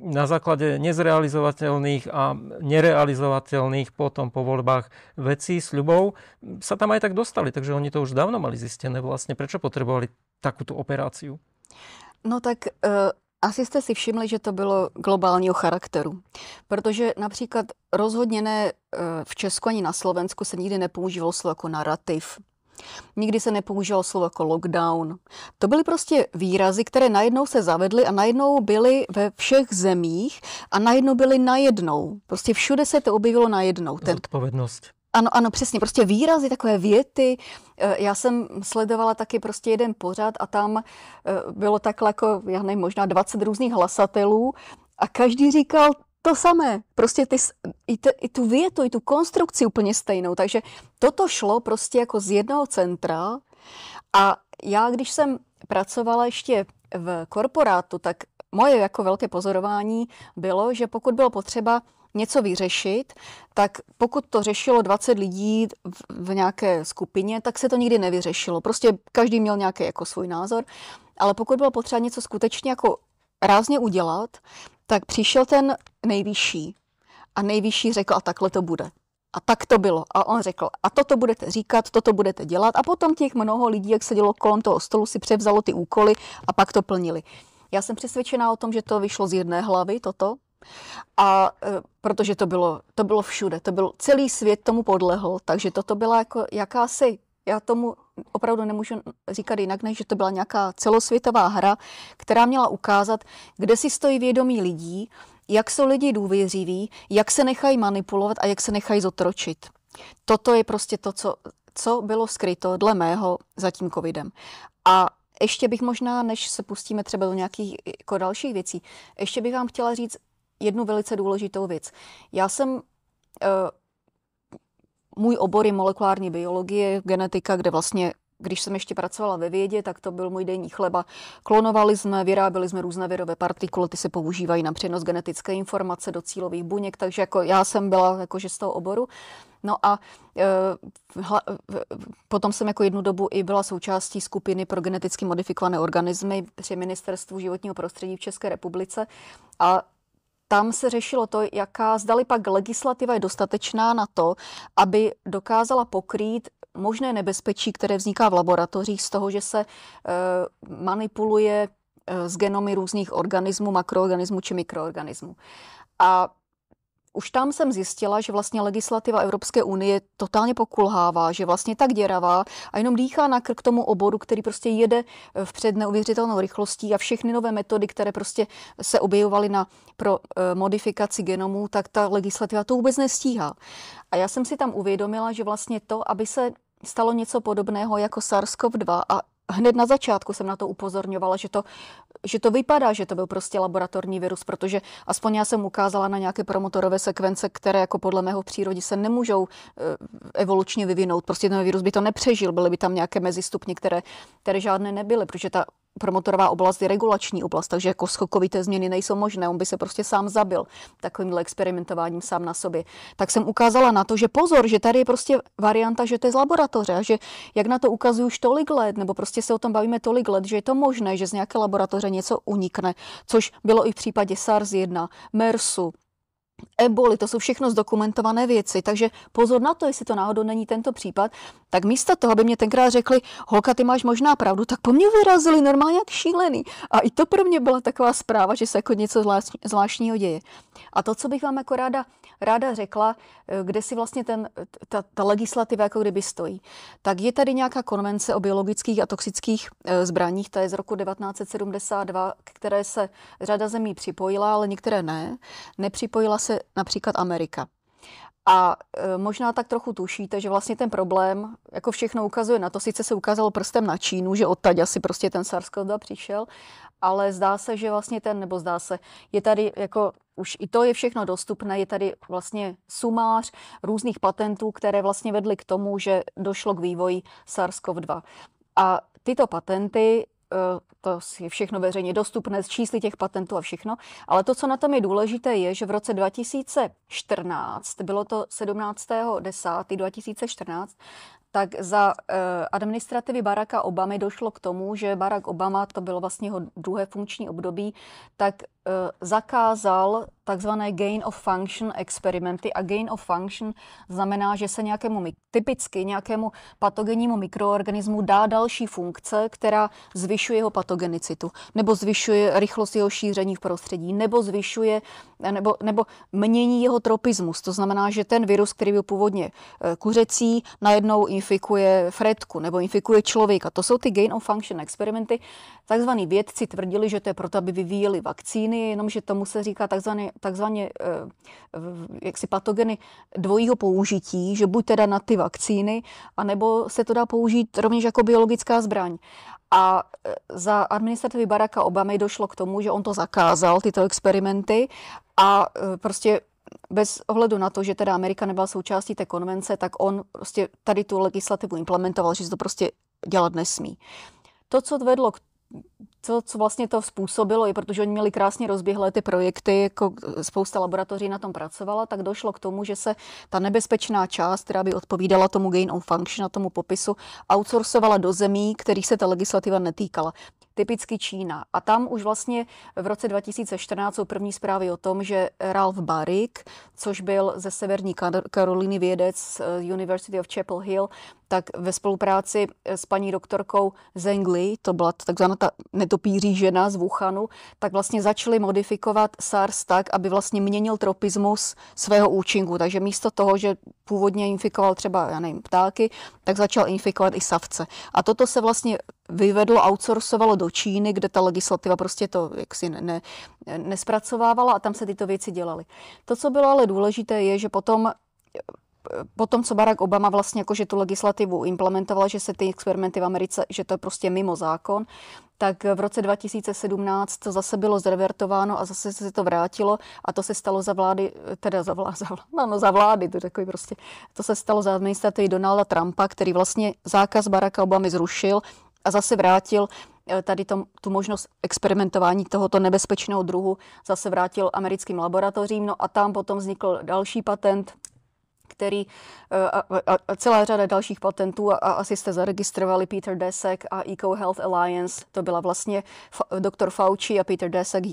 na základe nezrealizovateľných a nerealizovateľných potom po voľbách vecí, sľubov sa tam aj tak dostali, takže oni to už dávno mali zistené vlastne, prečo potrebovali takúto operáciu. No tak asi jste si všimli, že to bylo globálního charakteru. Protože například rozhodně ne v Česku ani na Slovensku se nikdy nepoužívalo slovo jako narrativ. Nikdy se nepoužívalo slovo jako lockdown. To byly prostě výrazy, které najednou se zavedly a najednou byly ve všech zemích a najednou byly najednou. Prostě všude se to objevilo najednou. Zodpovědnost. Ano, přesně, prostě výrazy, takové věty. Já jsem sledovala taky prostě jeden pořad a tam bylo takhle jako, já nevím, možná 20 různých hlasatelů a každý říkal to samé. Prostě i tu větu, i tu konstrukci úplně stejnou. Takže toto šlo prostě jako z jednoho centra a já, když jsem pracovala ještě v korporátu, tak moje jako velké pozorování bylo, že pokud bylo potřeba něco vyřešit, tak pokud to řešilo 20 lidí v nějaké skupině, tak se to nikdy nevyřešilo. Prostě každý měl nějaký jako svůj názor, ale pokud bylo potřeba něco skutečně jako rázně udělat, tak přišel ten nejvyšší a nejvyšší řekl, a takhle to bude. A tak to bylo. A on řekl, a toto budete říkat, toto budete dělat. A potom těch mnoho lidí, jak sedělo kolem toho stolu, si převzalo ty úkoly a pak to plnili. Já jsem přesvědčená o tom, že to vyšlo z jedné hlavy, toto. A protože to bylo všude, celý svět tomu podlehl, takže toto byla jako jakási, já tomu opravdu nemůžu říkat jinak, než že to byla nějaká celosvětová hra, která měla ukázat, kde si stojí vědomí lidí, jak jsou lidi důvěřiví, jak se nechají manipulovat a jak se nechají zotročit. Toto je prostě to, co bylo skryto dle mého za tím covidem. A ještě bych možná, než se pustíme třeba do nějakých jako dalších věcí, ještě bych vám chtěla říct jednu velice důležitou věc. Já jsem, můj obor je molekulární biologie, genetika, kde vlastně, když jsem ještě pracovala ve vědě, tak to byl můj denní chleba. Klonovali jsme, vyráběli jsme různé virové partikuly, ty se používají na přenos genetické informace do cílových buněk, takže jako já jsem byla jakože z toho oboru. No a potom jsem jako jednu dobu i byla součástí skupiny pro geneticky modifikované organismy při Ministerstvu životního prostředí v České republice a tam se řešilo to, zdali pak legislativa je dostatečná na to, aby dokázala pokrýt možné nebezpečí, které vzniká v laboratořích z toho, že se manipuluje s genomy různých organismů, makroorganismů či mikroorganismů. A už tam jsem zjistila, že vlastně legislativa Evropské unie totálně pokulhává, že vlastně tak děravá a jenom dýchá na krk tomu oboru, který prostě jede vpřed neuvěřitelnou rychlostí a všechny nové metody, které prostě se objevovaly pro modifikaci genomů, tak ta legislativa to vůbec nestíhá. A já jsem si tam uvědomila, že vlastně to, aby se stalo něco podobného jako SARS-CoV-2 a hned na začátku jsem na to upozorňovala, že to vypadá, že to byl prostě laboratorní virus, protože aspoň já jsem ukázala na nějaké promotorové sekvence, které jako podle mého v přírodě se nemůžou evolučně vyvinout. Prostě ten virus by to nepřežil, byly by tam nějaké mezistupně, které žádné nebyly, protože ta promotorová oblast je regulační oblast, takže jako skokovité změny nejsou možné, on by se prostě sám zabil takovýmhle experimentováním sám na sobě. Tak jsem ukázala na to, že pozor, že tady je prostě varianta, že to je z laboratoře a že jak na to ukazuju už tolik let, nebo prostě se o tom bavíme tolik let, že je to možné, že z nějaké laboratoře něco unikne, což bylo i v případě SARS-1, MERSu, eboli, to jsou všechno zdokumentované věci, takže pozor na to, jestli to náhodou není tento případ, tak místo toho, aby mě tenkrát řekli, holka, ty máš možná pravdu, tak po mně vyrazili normálně jak šílený. A i to pro mě byla taková zpráva, že se jako něco zvláštního děje. A to, co bych vám jako ráda řekla, kde si vlastně ta legislativa jako kdyby stojí, tak je tady nějaká konvence o biologických a toxických zbraních, ta je z roku 1972, k které se řada zemí připojila, ale některé ne. Nepřipojila se například Amerika. A možná tak trochu tušíte, že vlastně ten problém, jako všechno ukazuje na to, sice se ukázalo prstem na Čínu, že odtaď asi prostě ten SARS-CoV-2 přišel, ale zdá se, že vlastně je tady jako už i to je všechno dostupné, je tady vlastně sumář různých patentů, které vlastně vedly k tomu, že došlo k vývoji SARS-CoV-2. A tyto patenty, to je všechno veřejně dostupné, z čísly těch patentů a všechno, ale to, co na tom je důležité, je, že v roce 2014, bylo to 17.10.2014, tak za administrativy Baracka Obamy došlo k tomu, že Barack Obama, to bylo vlastně jeho druhé funkční období, tak zakázal takzvané gain of function experimenty a gain of function znamená, že se typicky nějakému patogennímu mikroorganismu dá další funkce, která zvyšuje jeho patogenicitu, nebo zvyšuje rychlost jeho šíření v prostředí, nebo zvyšuje, nebo mění jeho tropismus. To znamená, že ten virus, který byl původně kuřecí, najednou infikuje fretku nebo infikuje člověka. To jsou ty gain of function experimenty. Takzvaní vědci tvrdili, že to je proto, aby vyvíjeli vakcíny, jenomže tomu se říká takzvaně jaksi patogeny dvojího použití, že buď teda na ty vakcíny, anebo se to dá použít rovněž jako biologická zbraň. A za administrativy Baracka Obamy došlo k tomu, že on to zakázal, tyto experimenty, a prostě bez ohledu na to, že teda Amerika nebyla součástí té konvence, tak on prostě tady tu legislativu implementoval, že se to prostě dělat nesmí. To, co vedlo k co vlastně to způsobilo, je protože oni měli krásně rozběhlé ty projekty, jako spousta laboratoří na tom pracovala, tak došlo k tomu, že se ta nebezpečná část, která by odpovídala tomu gain of function a tomu popisu, outsourcovala do zemí, kterých se ta legislativa netýkala. Typicky Čína. A tam už vlastně v roce 2014 jsou první zprávy o tom, že Ralph Baric, což byl ze severní Karoliny vědec z University of Chapel Hill, tak ve spolupráci s paní doktorkou Zheng Li, to byla takzvaná ta netopíří žena z Wuhanu, tak vlastně začali modifikovat SARS tak, aby vlastně měnil tropismus svého účinku. Takže místo toho, že původně infikoval třeba, já nevím, ptáky, tak začal infikovat i savce. A toto se vlastně vyvedlo, outsourcovalo do Číny, kde ta legislativa prostě to jaksi nespracovávala a tam se tyto věci dělaly. To, co bylo ale důležité, je, že potom, co Barack Obama vlastně jakože tu legislativu implementoval, že se ty experimenty v Americe, že to je prostě mimo zákon, tak v roce 2017 to zase bylo zrevertováno a zase se to vrátilo a to se stalo za vlády, za vlády, to takový prostě, to se stalo za administrativy Donalda Trumpa, který vlastně zákaz Baracka Obamy zrušil a zase vrátil tady tu možnost experimentování tohoto nebezpečného druhu, zase vrátil americkým laboratořím, no a tam potom vznikl další patent, který a celá řada dalších patentů a asi jste zaregistrovali Peter Daszak a EcoHealth Alliance. To byla vlastně Dr. Fauci a Peter Daszak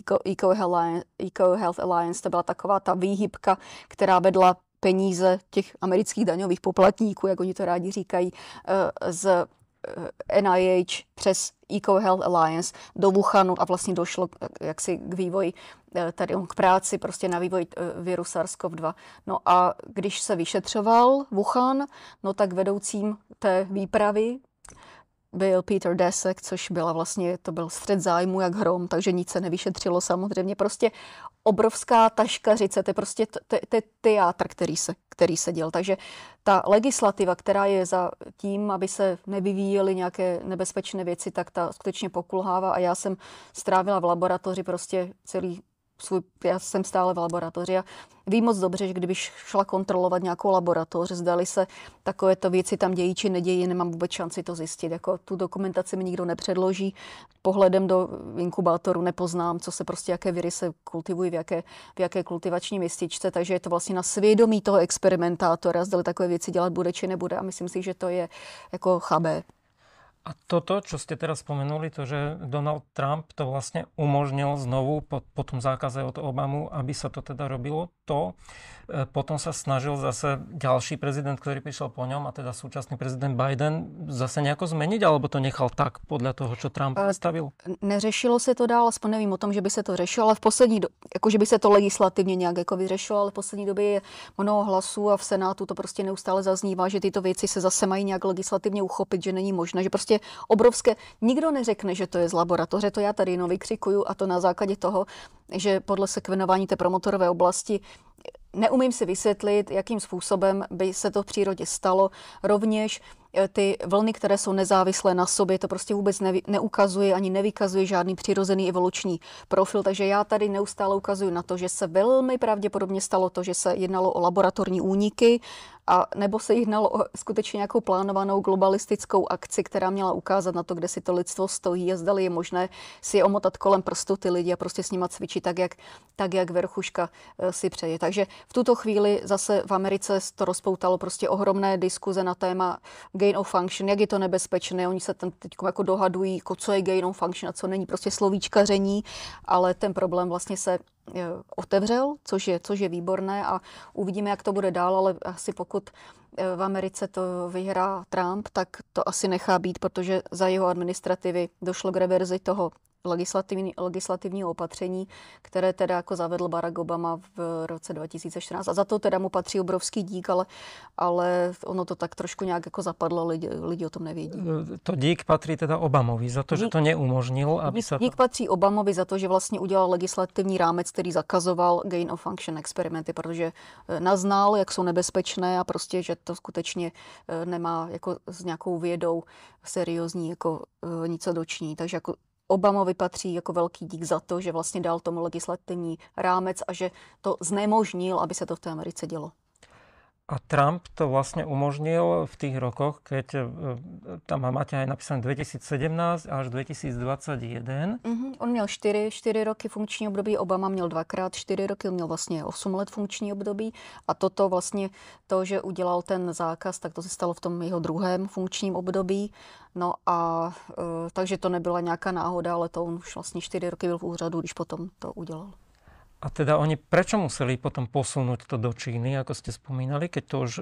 EcoHealth Alliance. To byla taková ta výhybka, která vedla peníze těch amerických daňových poplatníků, jak oni to rádi říkají, z NIH přes EcoHealth Alliance do Wuhanu a vlastně došlo jaksi k vývoji, tady k práci prostě na vývoj viru SARS-CoV-2. No a když se vyšetřoval Wuhan, no tak vedoucím té výpravy byl Peter Daszak, což byla vlastně, to byl střet zájmu jak hrom, takže nic se nevyšetřilo samozřejmě. Prostě obrovská taškařice, to je prostě teátr, který se děl. Takže ta legislativa, která je za tím, aby se nevyvíjely nějaké nebezpečné věci, tak ta skutečně pokulhává a já jsem strávila v laboratoři prostě já jsem stále v laboratoři a vím moc dobře, že kdybych šla kontrolovat nějakou laboratoř, zdali se takovéto věci tam dějí či nedějí, nemám vůbec šanci to zjistit. Jako tu dokumentaci mi nikdo nepředloží, pohledem do inkubátoru nepoznám, co se prostě, jaké viry se kultivují, v jaké kultivační městičce, takže je to vlastně na svědomí toho experimentátora, zdali takové věci dělat bude či nebude a myslím si, že to je jako chabé. A toto, čo ste teraz spomenuli, to, že Donald Trump to vlastne umožnil znovu po tom zákaze od Obamu, aby sa to teda robilo, to potom sa snažil zase ďalší prezident, ktorý prišiel po ňom, a teda súčasný prezident Biden, zase nejako zmeniť, alebo to nechal tak podľa toho, čo Trump stavil? Neřešilo se to dál, aspoň nevím o tom, že by se to řešilo, ale v poslední době, jako že by se to legislativně nějak jako vyřešilo, ale v poslední době je mnoho hlasů a v Senátu to prostě neustále zaznívá, že tyto věci se zase mají nějak legislativně uchopit, že není možné, že prostě obrovské, nikdo neřekne, že to je z laboratoře, to já tady jenom vykřikuju a to na základě toho, že podle sekvenování té promotorové oblasti neumím si vysvětlit, jakým způsobem by se to v přírodě stalo. Rovněž ty vlny, které jsou nezávislé na sobě, to prostě vůbec neukazuje ani nevykazuje žádný přirozený evoluční profil. Takže já tady neustále ukazuju na to, že se velmi pravděpodobně stalo to, že se jednalo o laboratorní úniky a nebo se jednalo o skutečně nějakou plánovanou globalistickou akci, která měla ukázat na to, kde si to lidstvo stojí a zdali je možné si je omotat kolem prstu ty lidi a prostě s nima cvičit tak, jak Verchuška si přeje. Takže v tuto chvíli zase v Americe to rozpoutalo prostě ohromné diskuze na téma gain of function, jak je to nebezpečné. Oni se teď jako dohadují, co je gain of function a co není, prostě slovíčkaření, ale ten problém vlastně se otevřel, což je výborné a uvidíme, jak to bude dál, ale asi pokud v Americe to vyhrá Trump, tak to asi nechá být, protože za jeho administrativy došlo k reverzi toho legislativního opatření, které teda jako zavedl Barack Obama v roce 2014. A za to teda mu patří obrovský dík, ale ono to tak trošku nějak jako zapadlo, lidi o tom nevědí. To dík patří teda Obamovi za to, že to neumožnil, aby se... Dík patří Obamovi za to, že vlastně udělal legislativní rámec, který zakazoval gain of function experimenty, protože naznal, jak jsou nebezpečné a prostě, že to skutečně nemá jako s nějakou vědou seriózní jako nic co dočiní. Takže jako Obamovi patří jako velký dík za to, že vlastně dal tomu legislativní rámec a že to znemožnil, aby se to v té Americe dělo. A Trump to vlastne umožnil v tých rokoch, keď tam máte aj napísané 2017 až 2021. On měl 4 roky funkční období, Obama měl 2x4 roky, on měl vlastně 8 let funkční období a toto vlastně to, že udělal ten zákaz, tak to se stalo v tom jeho druhém funkčním období. No a takže to nebyla nějaká náhoda, ale to on už vlastně 4 roky byl v úřadu, když potom to udělal. A teda oni prečo museli potom posunúť to do Číny, ako ste spomínali, keď to už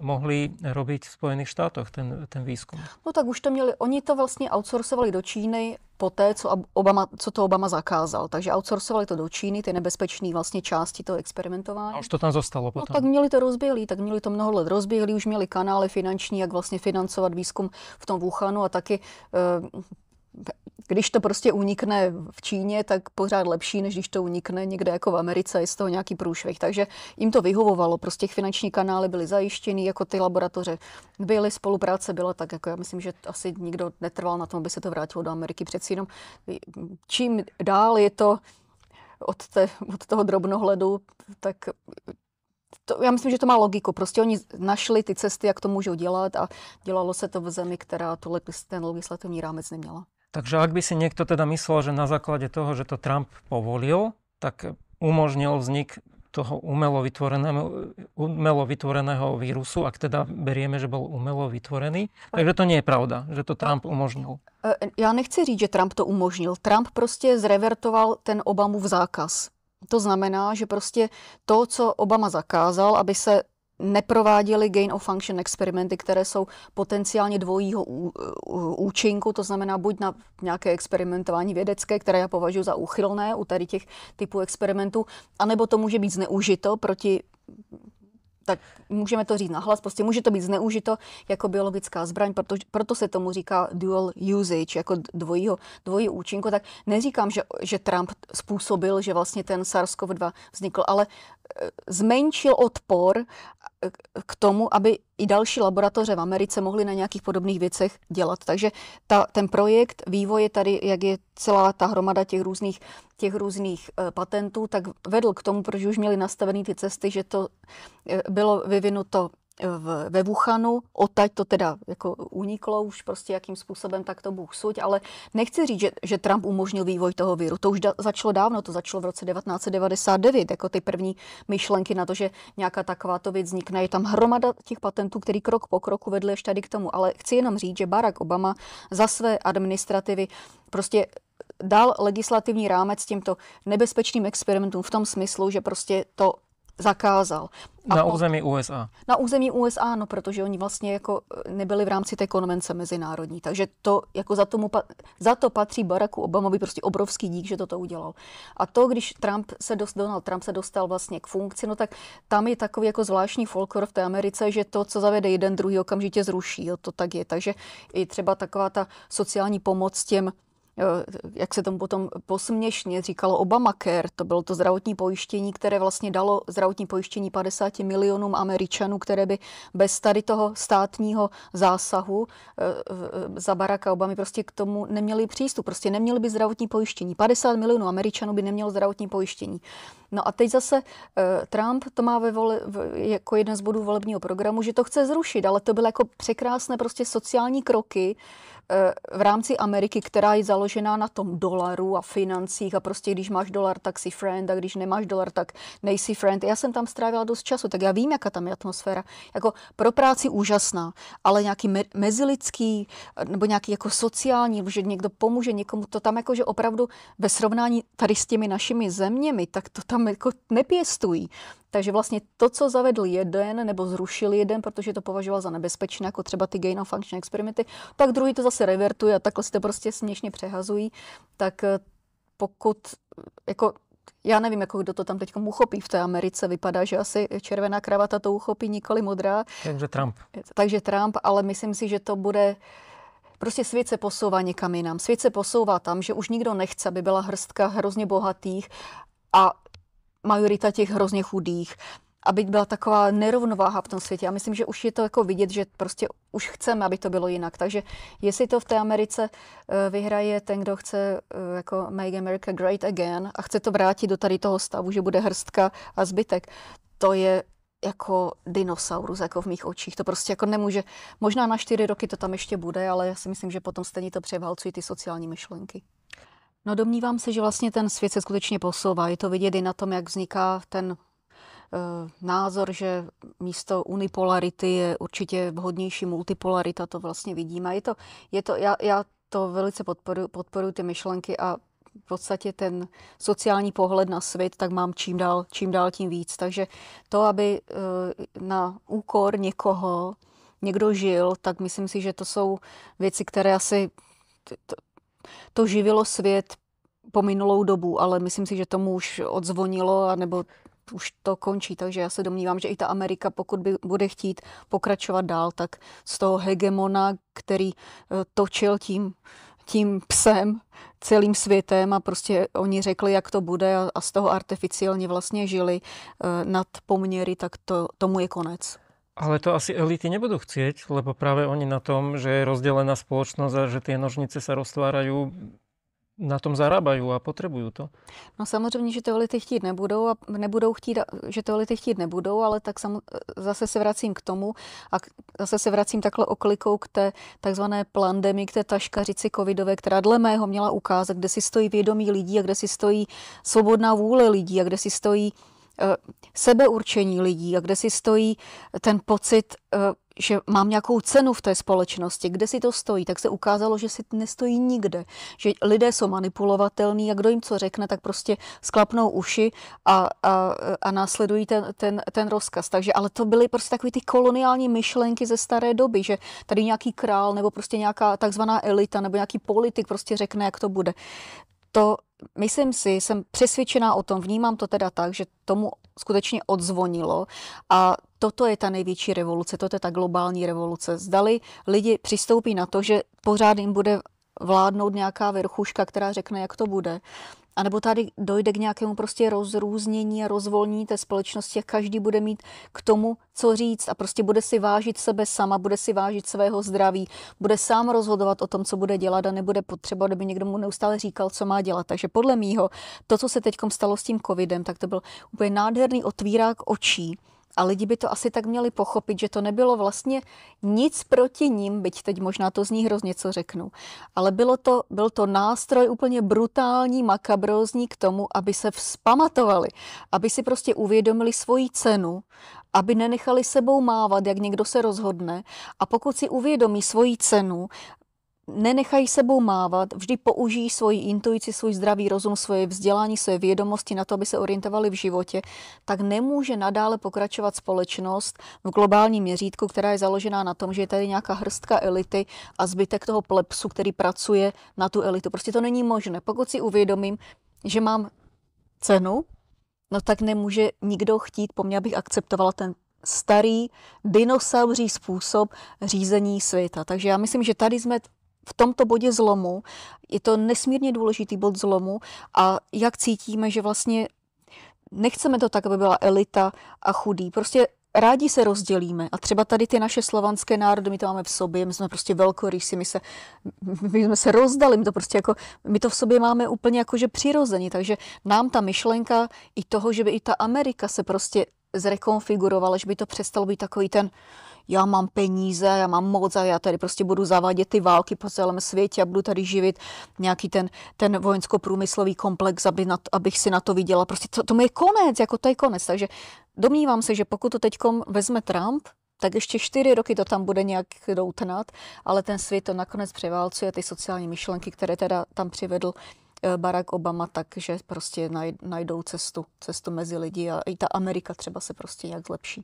mohli robiť v Spojených štátoch, ten výskum? No tak už to měli, oni to vlastně outsourcovali do Číny poté, co to Obama zakázal. Takže outsourcovali to do Číny, ty nebezpečné vlastně části toho experimentování. A už to tam zostalo potom? No tak měli to rozběhlý, tak měli to mnoho let rozběhlý, už měli kanály finanční, jak vlastně financovat výzkum v tom Wuhanu a taky když to prostě unikne v Číně, tak pořád lepší, než když to unikne někde jako v Americe, je z toho nějaký průšvih. Takže jim to vyhovovalo, prostě finanční kanály byly zajištěny, jako ty laboratoře byly, spolupráce byla, tak jako já myslím, že asi nikdo netrval na tom, aby se to vrátilo do Ameriky. Přeci jenom čím dál je to od toho drobnohledu, tak já myslím, že to má logiku. Prostě oni našli ty cesty, jak to můžou dělat a dělalo se to v zemi, která ten legislativní rámec neměla. Takže ak by si niekto teda myslel, že na základe toho, že to Trump povolil, tak umožnil vznik toho umelo vytvoreného vírusu, ak teda berieme, že bol umelo vytvorený. Takže to nie je pravda, že to Trump umožnil. Já nechci říct, že Trump to umožnil. Trump prostě zrevertoval ten Obamův zákaz. To znamená, že prostě to, co Obama zakázal, aby se neprováděly gain of function experimenty, které jsou potenciálně dvojího účinku, to znamená buď na nějaké experimentování vědecké, které já považuji za úchylné u tady těch typů experimentů, anebo to může být zneužito proti, tak můžeme to říct nahlas, prostě může to být zneužito jako biologická zbraň, proto se tomu říká dual usage, jako dvojí účinku. Tak neříkám, že Trump způsobil, že vlastně ten SARS-CoV-2 vznikl, ale zmenšil odpor k tomu, aby i další laboratoře v Americe mohly na nějakých podobných věcech dělat. Takže ten projekt vývoje tady, jak je celá ta hromada těch různých patentů, tak vedl k tomu, protože už měli nastavené ty cesty, že to bylo vyvinuto ve Wuhanu, odtaď to teda jako uniklo už prostě jakým způsobem, tak to Bůh suď, ale nechci říct, že Trump umožnil vývoj toho viru. To už začalo dávno, to začalo v roce 1999, jako ty první myšlenky na to, že nějaká takováto věc vznikne. Je tam hromada těch patentů, který krok po kroku vedli až tady k tomu, ale chci jenom říct, že Barack Obama za své administrativy prostě dal legislativní rámec těmto nebezpečným experimentům v tom smyslu, že prostě to zakázal. Na území USA. Na území USA, no, protože oni vlastně jako nebyli v rámci té konvence mezinárodní. Takže to jako za to patří Baracku Obamovi prostě obrovský dík, že toto udělal. A to, když Donald Trump se dostal vlastně k funkci, no tak tam je takový jako zvláštní folklor v té Americe, že to, co zavede jeden, druhý okamžitě zruší. Jo, to tak je. Takže i třeba taková ta sociální pomoc těm jak se tomu potom posměšně říkalo Obamacare, to bylo to zdravotní pojištění, které vlastně dalo zdravotní pojištění 50 milionům Američanů, které by bez tady toho státního zásahu za Baracka Obamy prostě k tomu neměli přístup, prostě neměli by zdravotní pojištění. 50 milionů Američanů by nemělo zdravotní pojištění. No a teď zase Trump to má jako jeden z bodů volebního programu, že to chce zrušit, ale to byly jako překrásné prostě sociální kroky v rámci Ameriky, která je založená na tom dolaru a financích a prostě když máš dolar, tak jsi friend a když nemáš dolar, tak nejsi friend. Já jsem tam strávila dost času, tak já vím, jaká tam je atmosféra. Jako pro práci úžasná, ale nějaký mezilidský nebo nějaký jako sociální, že někdo pomůže někomu, to tam jako, že opravdu ve srovnání tady s těmi našimi zeměmi, tak to tam jako nepěstují. Takže vlastně to, co zavedl jeden nebo zrušil jeden, protože to považoval za nebezpečné, jako třeba ty gain of function experimenty, tak druhý to zase revertuje a takhle si to prostě směšně přehazují. Tak pokud, jako, já nevím, jako kdo to tam teď uchopí v té Americe, vypadá, že asi červená kravata to uchopí, nikoli modrá. Takže Trump, ale myslím si, že to bude... Prostě svět se posouvá někam jinam. Svět se posouvá tam, že už nikdo nechce, aby byla hrstka hrozně bohatých a majorita těch hrozně chudých, aby byla taková nerovnováha v tom světě. Já myslím, že už je to jako vidět, že prostě už chceme, aby to bylo jinak. Takže jestli to v té Americe vyhraje ten, kdo chce jako Make America Great Again a chce to vrátit do tady toho stavu, že bude hrstka a zbytek, to je jako dinosaurus, jako v mých očích. To prostě jako nemůže, možná na 4 roky to tam ještě bude, ale já si myslím, že potom stejně to převálcují ty sociální myšlenky. No domnívám se, že vlastně ten svět se skutečně posouvá. Je to vidět i na tom, jak vzniká ten názor, že místo unipolarity je určitě vhodnější multipolarita, to vlastně vidíme. Já to velice podporuji ty myšlenky a v podstatě ten sociální pohled na svět, tak mám čím dál tím víc. Takže to, aby na úkor někoho někdo žil, tak myslím si, že to jsou věci, které asi... To živilo svět po minulou dobu, ale myslím si, že tomu už odzvonilo, nebo už to končí. Takže já se domnívám, že i ta Amerika, pokud bude chtít pokračovat dál, tak z toho hegemona, který točil tím psem celým světem a prostě oni řekli, jak to bude a z toho artificiálně vlastně žili nad poměry, tak tomu je konec. Ale to asi elity nebudú chcieť, lebo práve oni na tom, že je rozdelená spoločnosť a že tie nožnice sa roztvárajú, na tom zarábajú a potrebujú to. No samozřejmě, že to elity chtít nebudou a že to elity chtít nebudou, ale tak zase se vracím k tomu a zase se vracím takhle oklikou k té takzvané pandemii, k té taškařici covidové, která dle mého měla ukázat, kde si stojí vědomí lidí a kde si stojí svobodná vůle lidí a kde si stojí sebeurčení lidí a kde si stojí ten pocit, že mám nějakou cenu v té společnosti, kde si to stojí, tak se ukázalo, že si nestojí nikde. Že lidé jsou manipulovatelní a kdo jim co řekne, tak prostě sklapnou uši a následují ten rozkaz. Takže, ale to byly prostě takové ty koloniální myšlenky ze staré doby, že tady nějaký král nebo prostě nějaká takzvaná elita nebo nějaký politik prostě řekne, jak to bude. To myslím si, jsem přesvědčená o tom, vnímám to teda tak, že tomu skutečně odzvonilo a toto je ta největší revoluce, toto je ta globální revoluce. Zdali lidi přistoupí na to, že pořád jim bude vládnout nějaká verchuška, která řekne, jak to bude. A nebo tady dojde k nějakému prostě rozrůznění a rozvolnění té společnosti a každý bude mít k tomu, co říct a prostě bude si vážit sebe sama, bude si vážit svého zdraví, bude sám rozhodovat o tom, co bude dělat a nebude potřeba, aby někdo mu neustále říkal, co má dělat. Takže podle mýho, to, co se teď stalo s tím covidem, tak to byl úplně nádherný otvírák očí. A lidi by to asi tak měli pochopit, že to nebylo vlastně nic proti nim, byť teď možná to zní hrozně, co řeknu. Ale byl to nástroj úplně brutální, makabrózní k tomu, aby se vzpamatovali, aby si prostě uvědomili svoji cenu, aby nenechali sebou mávat, jak někdo se rozhodne. A pokud si uvědomí svoji cenu, nenechají sebou mávat, vždy použijí svoji intuici, svůj zdravý rozum, svoje vzdělání, svoje vědomosti na to, aby se orientovali v životě, tak nemůže nadále pokračovat společnost v globálním měřítku, která je založená na tom, že je tady nějaká hrstka elity a zbytek toho plebsu, který pracuje na tu elitu. Prostě to není možné. Pokud si uvědomím, že mám cenu, no tak nemůže nikdo chtít po mně, abych akceptovala ten starý dinosauří způsob řízení světa. Takže já myslím, že tady jsme v tomto bodě zlomu. Je to nesmírně důležitý bod zlomu a jak cítíme, že vlastně nechceme to tak, aby byla elita a chudý. Prostě rádi se rozdělíme a třeba tady ty naše slovanské národy, my to máme v sobě, my jsme prostě velkorysí, my jsme se rozdali, my to v sobě máme úplně jakože přirozeně, takže nám ta myšlenka i toho, že by i ta Amerika se prostě zrekonfigurovala, že by to přestalo být takový ten já mám peníze, já mám moc a já tady prostě budu zavádět ty války po celém světě a budu tady živit nějaký ten vojensko-průmyslový komplex, abych si na to viděla. Prostě to je konec, jako to je konec. Takže domnívám se, že pokud to teďkom vezme Trump, tak ještě 4 roky to tam bude nějak doutnat, ale ten svět to nakonec převálcuje, ty sociální myšlenky, které teda tam přivedl Barack Obama, takže prostě najdou cestu mezi lidi a i ta Amerika třeba se prostě nějak zlepší.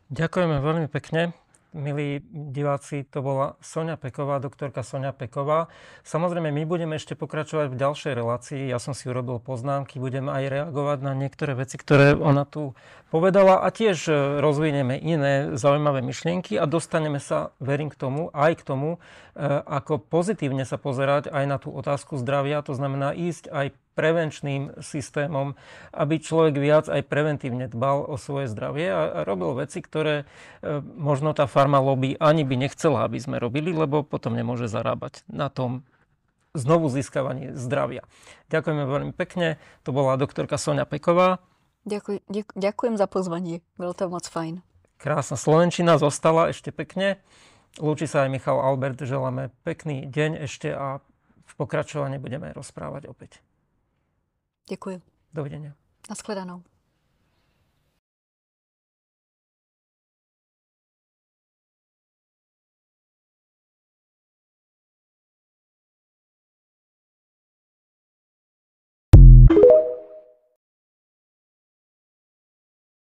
Ďakujeme veľmi pekne. Milí diváci, to bola Soňa Peková, doktorka Soňa Peková. Samozrejme, my budeme ešte pokračovať v ďalšej relácii. Ja som si urobil poznámky, budem aj reagovať na niektoré veci, ktoré ona tu povedala a tiež rozvinieme iné zaujímavé myšlienky a dostaneme sa, verím, k tomu, ako pozitívne sa pozerať aj na tú otázku zdravia. To znamená ísť aj prevenčným systémom, aby človek viac aj preventívne dbal o svoje zdravie a robil veci, ktoré možno tá farma lobby ani by nechcela, aby sme robili, lebo potom nemôže zarábať na tom znovu získavaní zdravia. Ďakujeme veľmi pekne. To bola doktorka Soňa Peková. Ďakujem za pozvanie. Bylo to moc fajn. Krásna slovenčina zostala ešte pekne. Lúči sa aj Michal Albert. Želáme pekný deň ešte a v pokračovaní budeme rozprávať opäť. Děkuji. Dovidenia. Nashledanou.